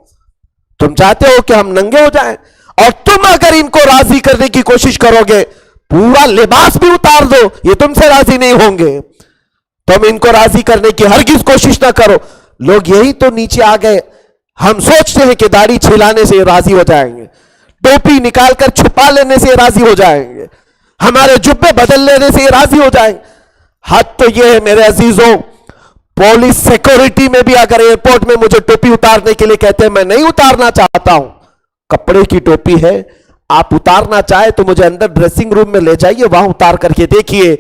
تم چاہتے ہو کہ ہم ننگے ہو جائیں، اور تم اگر ان کو راضی کرنے کی کوشش کرو گے پورا لباس بھی اتار دو، یہ تم سے راضی نہیں ہوں گے۔ تم ان کو راضی کرنے کی ہرگز کوشش نہ کرو۔ لوگ یہی تو نیچے آ گئے، ہم سوچتے ہیں کہ داڑھی چھلانے سے راضی ہو جائیں گے، ٹوپی نکال کر چھپا لینے سے راضی ہو جائیں گے، ہمارے جبے بدل لینے سے راضی ہو جائیں گے۔ حد تو یہ ہے میرے عزیزوں، پولیس سیکورٹی میں بھی اگر ایئرپورٹ میں مجھے ٹوپی اتارنے کے لیے کہتے ہیں، میں نہیں اتارنا چاہتا ہوں، کپڑے کی ٹوپی ہے، آپ اتارنا چاہے تو مجھے اندر ڈریسنگ روم میں لے جائیے، وہاں اتار کر کے دیکھیے۔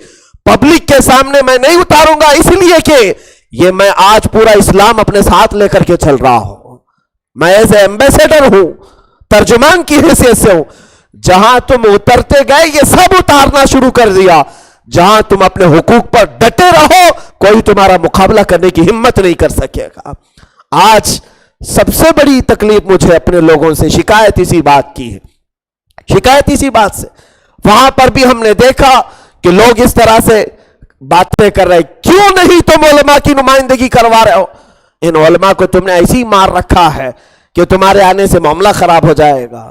پبلک کے سامنے میں نہیں اتاروں گا، اس لیے کہ یہ میں آج پورا اسلام اپنے ساتھ لے کر کے چل رہا ہوں، میں ایز اے ایمبیسیڈر ہوں، ترجمان کی حیثیت سے ہوں۔ جہاں تم اترتے گئے یہ سب اتارنا شروع کر دیا۔ جہاں تم اپنے حقوق پر ڈٹے رہو کوئی تمہارا مقابلہ کرنے کی ہمت نہیں کر سکے گا۔ آج سب سے بڑی تکلیف مجھے اپنے لوگوں سے شکایت اسی بات کی ہے، شکایت اسی بات سے۔ وہاں پر بھی ہم نے دیکھا کہ لوگ اس طرح سے باتیں کر رہے، کیوں نہیں تم علماء کی نمائندگی کروا رہے ہو؟ ان علماء کو تم نے ایسی مار رکھا ہے کہ تمہارے آنے سے معاملہ خراب ہو جائے گا۔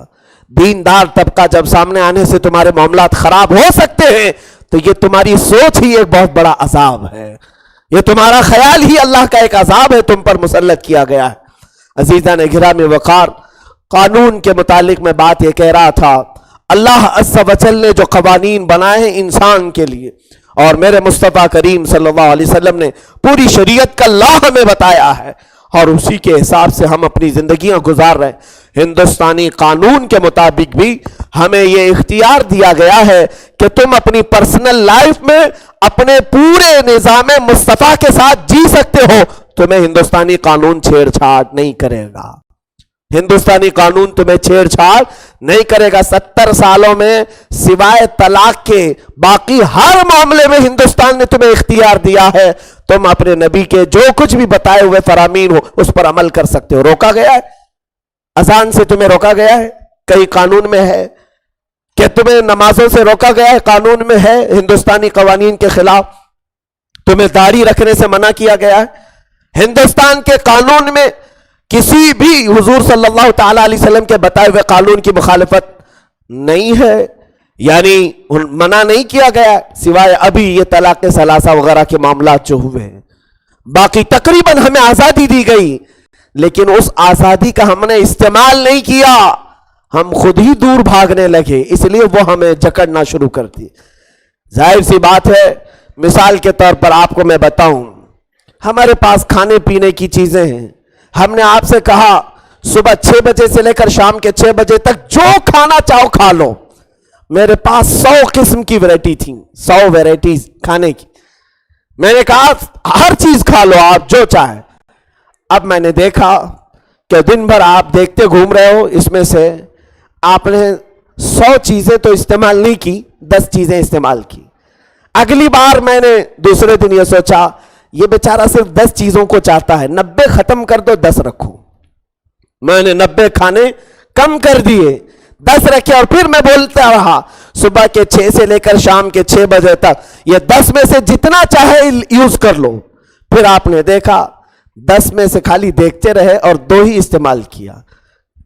دیندار طبقہ جب سامنے آنے سے تمہارے معاملات خراب ہو سکتے ہیں تو یہ تمہاری سوچ ہی ایک بہت بڑا عذاب ہے، یہ تمہارا خیال ہی اللہ کا ایک عذاب ہے، تم پر مسلط کیا گیا ہے۔ عزیزان گرامی وقار، قانون کے متعلق میں بات یہ کہہ رہا تھا، اللہ عز و جل نے جو قوانین بنائے ہیں انسان کے لیے، اور میرے مصطفیٰ کریم صلی اللہ علیہ وسلم نے پوری شریعت کا لا ہمیں بتایا ہے، اور اسی کے حساب سے ہم اپنی زندگیاں گزار رہے ہیں۔ ہندوستانی قانون کے مطابق بھی ہمیں یہ اختیار دیا گیا ہے کہ تم اپنی پرسنل لائف میں اپنے پورے نظام مصطفیٰ کے ساتھ جی سکتے ہو، تمہیں ہندوستانی قانون چھیڑ چھاڑ نہیں کرے گا، ہندوستانی قانون تمہیں چھیڑ چھاڑ نہیں کرے گا۔ 70 سالوں میں سوائے طلاق کے باقی ہر معاملے میں ہندوستان نے تمہیں اختیار دیا ہے، تم اپنے نبی کے جو کچھ بھی بتائے ہوئے فرامین ہو اس پر عمل کر سکتے ہو۔ روکا گیا ہے اذان سے، تمہیں روکا گیا ہے، کئی قانون میں ہے کہ تمہیں نمازوں سے روکا گیا ہے، قانون میں ہے، ہندوستانی قوانین کے خلاف تمہیں داڑھی رکھنے سے منع کیا گیا ہے، ہندوستان کے قانون میں کسی بھی حضور صلی اللہ تعالی علیہ وسلم کے بتائے ہوئے قانون کی مخالفت نہیں ہے، یعنی منع نہیں کیا گیا، سوائے ابھی یہ طلاق ثلاثہ وغیرہ کے معاملات جو ہوئے ہیں، باقی تقریباً ہمیں آزادی دی گئی، لیکن اس آزادی کا ہم نے استعمال نہیں کیا۔ ہم خود ہی دور بھاگنے لگے، اس لیے وہ ہمیں جکڑنا شروع کر دی۔ ظاہر سی بات ہے، مثال کے طور پر آپ کو میں بتاؤں، ہمارے پاس کھانے پینے کی چیزیں ہیں، ہم نے آپ سے کہا صبح 6 بجے سے لے کر شام کے 6 بجے تک جو کھانا چاہو کھا لو۔ میرے پاس 100 قسم کی ویرائٹی تھی، 100 ویرائٹیز کھانے کی، میں نے کہا ہر چیز کھا لو آپ جو چاہے۔ اب میں نے دیکھا کہ دن بھر آپ دیکھتے گھوم رہے ہو، اس میں سے آپ نے 100 چیزیں تو استعمال نہیں کی، 10 چیزیں استعمال کی۔ اگلی بار میں نے دوسرے دن یہ سوچا یہ بیچارہ صرف 10 چیزوں کو چاہتا ہے، 90 ختم کر دو 10 رکھو۔ میں نے 90 کھانے کم کر دیے، 10 رکھے، اور پھر میں بولتا رہا صبح کے 6 سے لے کر شام کے 6 بجے تک یہ 10 میں سے جتنا چاہے یوز کر لو۔ پھر آپ نے دیکھا 10 میں سے خالی دیکھتے رہے اور 2 ہی استعمال کیا۔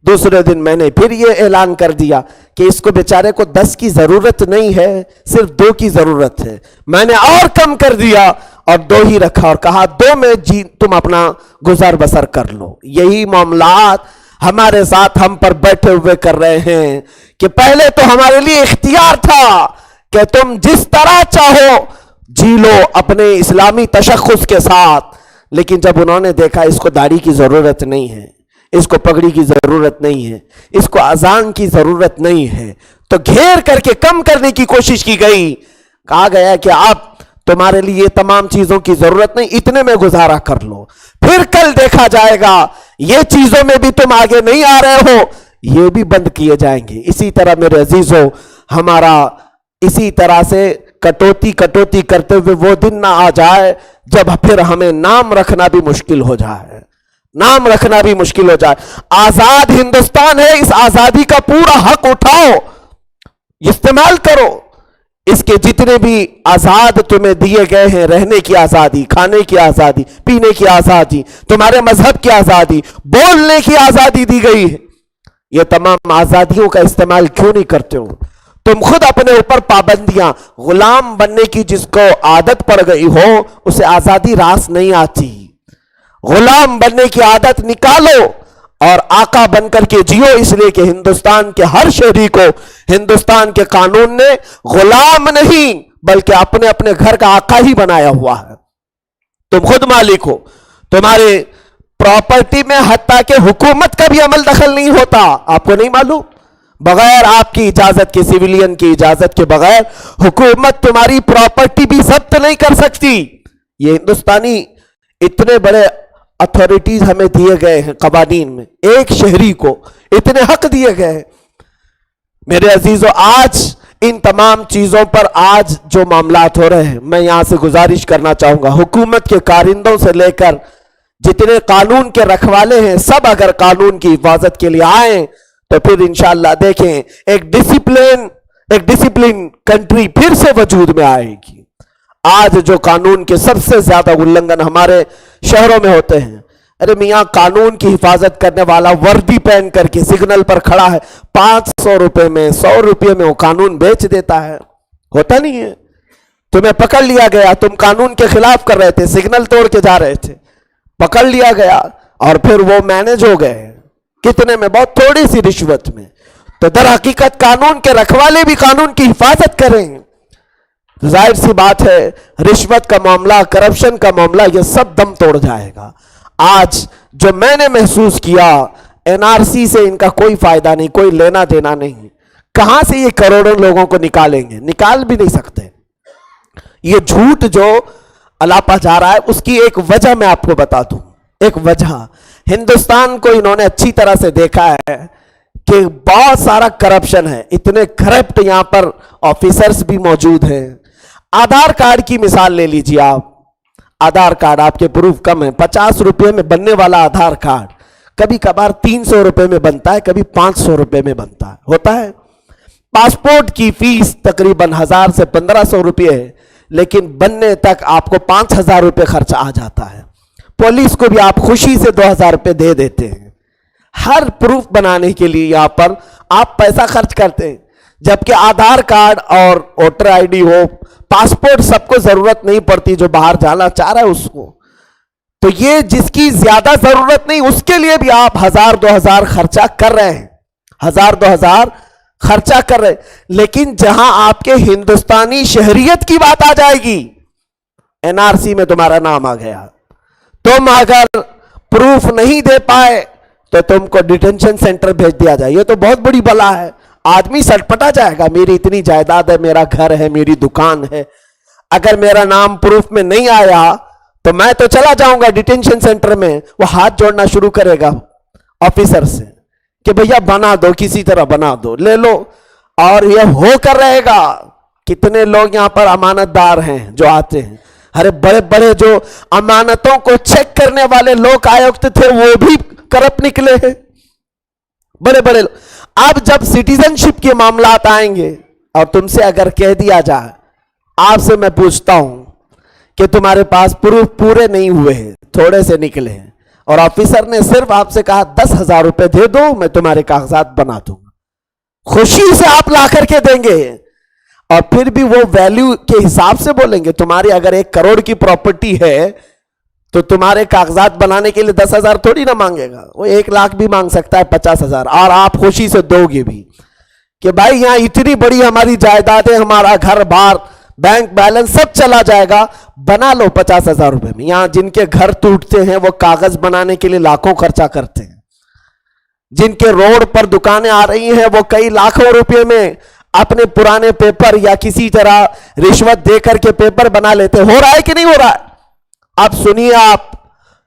دوسرے دن میں نے پھر یہ اعلان کر دیا کہ اس کو بیچارے کو 10 کی ضرورت نہیں ہے، صرف 2 کی ضرورت ہے۔ میں نے اور کم کر دیا اور 2 ہی رکھا اور کہا 2 میں تم اپنا گزار بسر کر لو۔ یہی معاملات ہمارے ساتھ ہم پر بیٹھے ہوئے کر رہے ہیں کہ پہلے تو ہمارے لیے اختیار تھا کہ تم جس طرح چاہو جی لو اپنے اسلامی تشخص کے ساتھ، لیکن جب انہوں نے دیکھا اس کو داڑھی کی ضرورت نہیں ہے، اس کو پگڑی کی ضرورت نہیں ہے، اس کو اذان کی ضرورت نہیں ہے، تو گھیر کر کے کم کرنے کی کوشش کی گئی۔ کہا گیا کہ اب تمہارے لیے یہ تمام چیزوں کی ضرورت نہیں، اتنے میں گزارا کر لو، پھر کل دیکھا جائے گا یہ چیزوں میں بھی تم آگے نہیں آ رہے ہو، یہ بھی بند کیے جائیں گے۔ اسی طرح میرے عزیزو، ہمارا اسی طرح سے کٹوتی کرتے ہوئے وہ دن نہ آ جائے جب پھر ہمیں نام رکھنا بھی مشکل ہو جائے، نام رکھنا بھی مشکل ہو جائے۔ آزاد ہندوستان ہے، اس آزادی کا پورا حق اٹھاؤ، استعمال کرو۔ اس کے جتنے بھی آزاد تمہیں دیے گئے ہیں، رہنے کی آزادی، کھانے کی آزادی، پینے کی آزادی، تمہارے مذہب کی آزادی، بولنے کی آزادی دی گئی ہے، یہ تمام آزادیوں کا استعمال کیوں نہیں کرتے ہو؟ تم خود اپنے اوپر پابندیاں، غلام بننے کی جس کو عادت پڑ گئی ہو اسے آزادی راس نہیں آتی۔ غلام بننے کی عادت نکالو اور آقا بن کر کے جیو، اس لیے کہ ہندوستان کے ہر شہری کو ہندوستان کے قانون نے غلام نہیں بلکہ اپنے اپنے گھر کا آقا ہی بنایا ہوا ہے۔ تم خود مالک ہو، تمہارے پراپرٹی میں حتیٰ کہ حکومت کا بھی عمل دخل نہیں ہوتا، آپ کو نہیں معلوم؟ بغیر آپ کی اجازت کے، سیویلین کی اجازت کے بغیر حکومت تمہاری پراپرٹی بھی ضبط نہیں کر سکتی۔ یہ ہندوستانی اتنے بڑے اتھارٹیز ہمیں دیے گئے ہیں، قوانین میں ایک شہری کو اتنے حق دیے گئے ہیں۔ میرے عزیزو، آج ان تمام چیزوں پر آج جو معاملات ہو رہے ہیں، میں یہاں سے گزارش کرنا چاہوں گا حکومت کے کارندوں سے لے کر جتنے قانون کے رکھوالے ہیں، سب اگر قانون کی حفاظت کے لیے آئیں تو پھر انشاءاللہ دیکھیں ایک ڈسپلن کنٹری پھر سے وجود میں آئے گی۔ آج جو قانون کے سب سے زیادہ النگھن ہمارے شہروں میں ہوتے ہیں، ارے میاں قانون کی حفاظت کرنے والا وردی پہن کر کے سگنل پر کھڑا ہے، 500 روپے میں 100 روپے میں وہ قانون بیچ دیتا ہے، ہوتا نہیں ہے؟ تمہیں پکڑ لیا گیا، تم قانون کے خلاف کر رہے تھے، سگنل توڑ کے جا رہے تھے، پکڑ لیا گیا اور پھر وہ مینج ہو گئے، کتنے میں؟ بہت تھوڑی سی رشوت میں۔ تو در حقیقت قانون کے رکھوالے بھی قانون کی حفاظت کریں، ظاہر سی بات ہے رشوت کا معاملہ، کرپشن کا معاملہ، یہ سب دم توڑ جائے گا۔ آج جو میں نے محسوس کیا، این آر سی سے ان کا کوئی فائدہ نہیں، کوئی لینا دینا نہیں، کہاں سے یہ کروڑوں لوگوں کو نکالیں گے؟ نکال بھی نہیں سکتے۔ یہ جھوٹ جو الاپا جا رہا ہے، اس کی ایک وجہ میں آپ کو بتا دوں، ایک وجہ ہندوستان کو انہوں نے اچھی طرح سے دیکھا ہے کہ بہت سارا کرپشن ہے، اتنے کرپٹ یہاں پر آفیسرز بھی موجود ہیں۔ آدھار کارڈ کی مثال لے لیجیے آپ، آدھار کارڈ آپ کے پروف کم ہے، 50 روپے میں بننے والا آدھار کارڈ کبھی کبھار 300 روپے میں بنتا ہے، کبھی 500 روپے میں بنتا ہے، ہوتا ہے۔ پاسپورٹ کی فیس تقریباً 1000 سے 1500 روپے ہے، لیکن بننے تک آپ کو 5000 روپے خرچ آ جاتا ہے۔ پولیس کو بھی آپ خوشی سے 2000 روپے دے دیتے ہیں، ہر پروف بنانے کے لیے یہاں پر آپ پیسہ خرچ کرتے ہیں، جبکہ آدھار کارڈ اور ووٹر آئی ڈی ہو، پاسپورٹ سب کو ضرورت نہیں پڑتی، جو باہر جانا چاہ رہا ہے اس کو۔ تو یہ جس کی زیادہ ضرورت نہیں، اس کے لیے بھی آپ 1000 2000 خرچہ کر رہے ہیں، 1000 2000 خرچہ کر رہے. لیکن جہاں آپ کے ہندوستانی شہریت کی بات آ جائے گی, NRC میں تمہارا نام آ گیا, تم اگر پروف نہیں دے پائے تو تم کو ڈیٹینشن سینٹر بھیج دیا جائے. یہ تو بہت بڑی بلا ہے. آدمی سٹپٹا جائے گا, میری اتنی جائیداد ہے, میرا گھر ہے, میری دکان ہے, اگر میرا نام پروف میں نہیں آیا تو میں تو چلا جاؤں گا ڈیٹینشن سینٹر میں. وہ ہاتھ جوڑنا شروع کرے گا آفیسر سے کہ بھیا بنا دو, کسی طرح بنا دو, لے لو. اور یہ ہو کر رہے گا. کتنے لوگ یہاں پر امانت دار ہیں جو آتے ہیں, ارے بڑے بڑے جو امانتوں کو چیک کرنے والے لوگ آیوکت تھے وہ بھی کرپٹ نکلے ہیں, بڑے بڑے لوگ. اب جب سٹیزن شپ کے معاملات آئیں گے اور تم سے اگر کہہ دیا جائے, آپ سے میں پوچھتا ہوں کہ تمہارے پاس پروف پورے نہیں ہوئے ہیں, تھوڑے سے نکلے ہیں, اور آفیسر نے صرف آپ سے کہا 10,000 روپے دے دو, میں تمہارے کاغذات بنا دوں گا, خوشی سے آپ لا کر کے دیں گے, اور پھر بھی وہ ویلیو کے حساب سے بولیں گے. تمہاری اگر 1 کروڑ کی پراپرٹی ہے تو تمہارے کاغذات بنانے کے لیے 10,000 تھوڑی نہ مانگے گا, وہ 1 لاکھ بھی مانگ سکتا ہے, 50,000, اور آپ خوشی سے دو گے بھی کہ بھائی یہاں اتنی بڑی ہماری جائیداد ہے, ہمارا گھر بار بینک بیلنس سب چلا جائے گا, بنا لو 50,000 روپے میں. یہاں جن کے گھر ٹوٹتے ہیں وہ کاغذ بنانے کے لیے لاکھوں خرچہ کرتے ہیں, جن کے روڈ پر دکانیں آ رہی ہیں وہ کئی لاکھوں روپے میں اپنے پرانے پیپر یا کسی طرح رشوت دے کر کے پیپر بنا لیتے. ہو رہا ہے کہ نہیں ہو رہا ہے؟ اب سنیے, آپ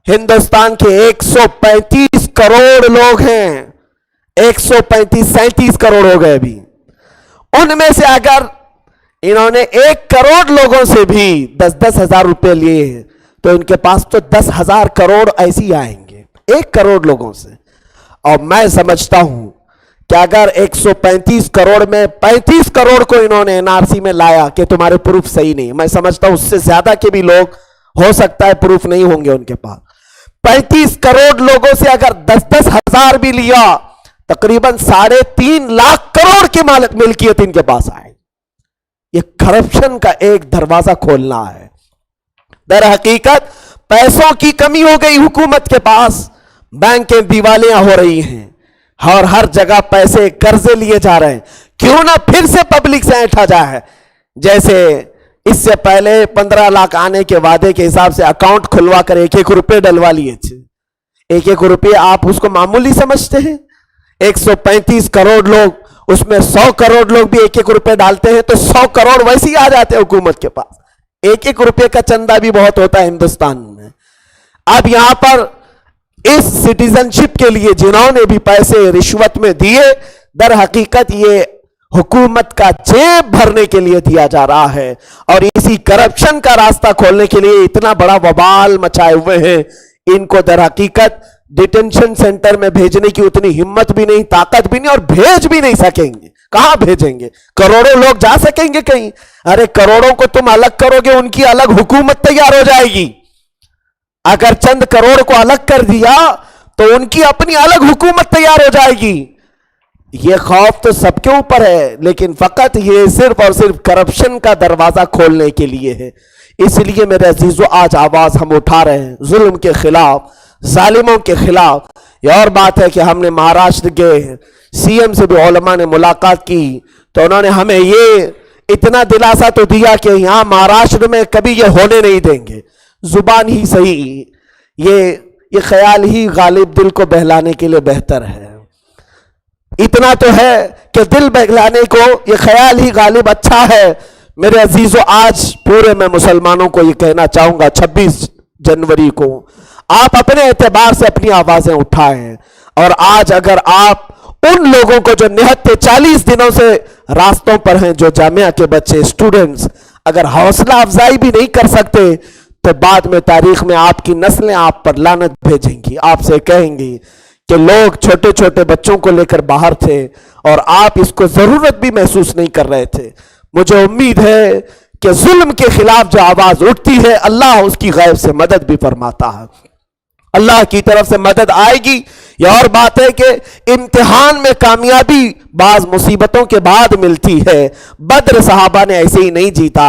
ہندوستان کے 135 کروڑ لوگ ہیں, 137 کروڑ ہو گئے ابھی. ان میں سے اگر انہوں نے 1 کروڑ لوگوں سے بھی 10-10 ہزار روپے لیے تو ان کے پاس تو 10,000 کروڑ ایسی آئیں گے 1 کروڑ لوگوں سے. اور میں سمجھتا ہوں کہ اگر 135 کروڑ میں 35 کروڑ کو انہوں نے NRC میں لایا کہ تمہارے پروف صحیح نہیں, میں سمجھتا ہوں اس سے زیادہ کے بھی لوگ ہو سکتا ہے پروف نہیں ہوں گے ان کے پاس. 35 کروڑ لوگوں سے اگر 10-10 ہزار بھی لیا, تقریباً 3.5 لاکھ کروڑ کی ملکیت ان کے پاس آئے. یہ کرپشن کا ایک دروازہ کھولنا ہے. در حقیقت پیسوں کی کمی ہو گئی حکومت کے پاس, بینکیں دیوالیاں ہو رہی ہیں اور ہر جگہ پیسے قرضے لیے جا رہے ہیں. کیوں نہ پھر سے پبلک سے ایٹھا جائے, جیسے اس سے پہلے 15 لاکھ آنے کے وعدے کے حساب سے اکاؤنٹ کھلوا کر 1-1 روپے ڈلوا لیے تھے. 1-1 روپے آپ اس کو معمولی سمجھتے ہیں؟ 135 کروڑ لوگ, اس میں 100 کروڑ لوگ بھی 1-1 روپے ڈالتے ہیں تو 100 کروڑ ویسے ہی آ جاتے ہیں حکومت کے پاس. 1-1 روپے کا چندہ بھی بہت ہوتا ہے ہندوستان میں. اب یہاں پر اس سٹیزن شپ کے لیے جنہوں نے بھی پیسے رشوت میں دیے, در حقیقت یہ حکومت کا جیب بھرنے کے لیے دیا جا رہا ہے, اور اسی کرپشن کا راستہ کھولنے کے لیے اتنا بڑا وبال مچائے ہوئے ہیں. ان کو در حقیقت ڈیٹینشن سینٹر میں بھیجنے کی اتنی ہمت بھی نہیں, طاقت بھی نہیں, اور بھیج بھی نہیں سکیں گے. کہاں بھیجیں گے؟ کروڑوں لوگ جا سکیں گے کہیں؟ ارے کروڑوں کو تم الگ کرو گے, ان کی الگ حکومت تیار ہو جائے گی. اگر چند کروڑ کو الگ کر دیا تو ان کی اپنی الگ حکومت تیار ہو جائے گی. یہ خوف تو سب کے اوپر ہے, لیکن فقط یہ صرف اور صرف کرپشن کا دروازہ کھولنے کے لیے ہے. اس لیے میرے عزیزو آج آواز ہم اٹھا رہے ہیں ظلم کے خلاف, ظالموں کے خلاف. یہ اور بات ہے کہ ہم نے مہاراشٹر کے CM سے بھی علماء نے ملاقات کی تو انہوں نے ہمیں یہ اتنا دلاسا تو دیا کہ یہاں مہاراشٹر میں کبھی یہ ہونے نہیں دیں گے. زبان ہی صحیح, یہ خیال ہی غالب دل کو بہلانے کے لیے بہتر ہے. اتنا تو ہے کہ دل بہلانے کو یہ خیال ہی غالب اچھا ہے. میرے عزیزو آج پورے میں مسلمانوں کو یہ کہنا چاہوں گا, 26 جنوری کو آپ اپنے اعتبار سے اپنی آوازیں اٹھائیں. اور آج اگر آپ ان لوگوں کو جو نہتے 40 دنوں سے راستوں پر ہیں, جو جامعہ کے بچے اسٹوڈنٹس, اگر حوصلہ افزائی بھی نہیں کر سکتے تو بعد میں تاریخ میں آپ کی نسلیں آپ پر لعنت بھیجیں گی, آپ سے کہیں گی کہ لوگ چھوٹے چھوٹے بچوں کو لے کر باہر تھے اور آپ اس کو ضرورت بھی محسوس نہیں کر رہے تھے. مجھے امید ہے کہ ظلم کے خلاف جو آواز اٹھتی ہے اللہ اس کی غیب سے مدد بھی فرماتا ہے, اللہ کی طرف سے مدد آئے گی. یہ اور بات ہے کہ امتحان میں کامیابی بعض مصیبتوں کے بعد ملتی ہے. بدر صحابہ نے ایسے ہی نہیں جیتا,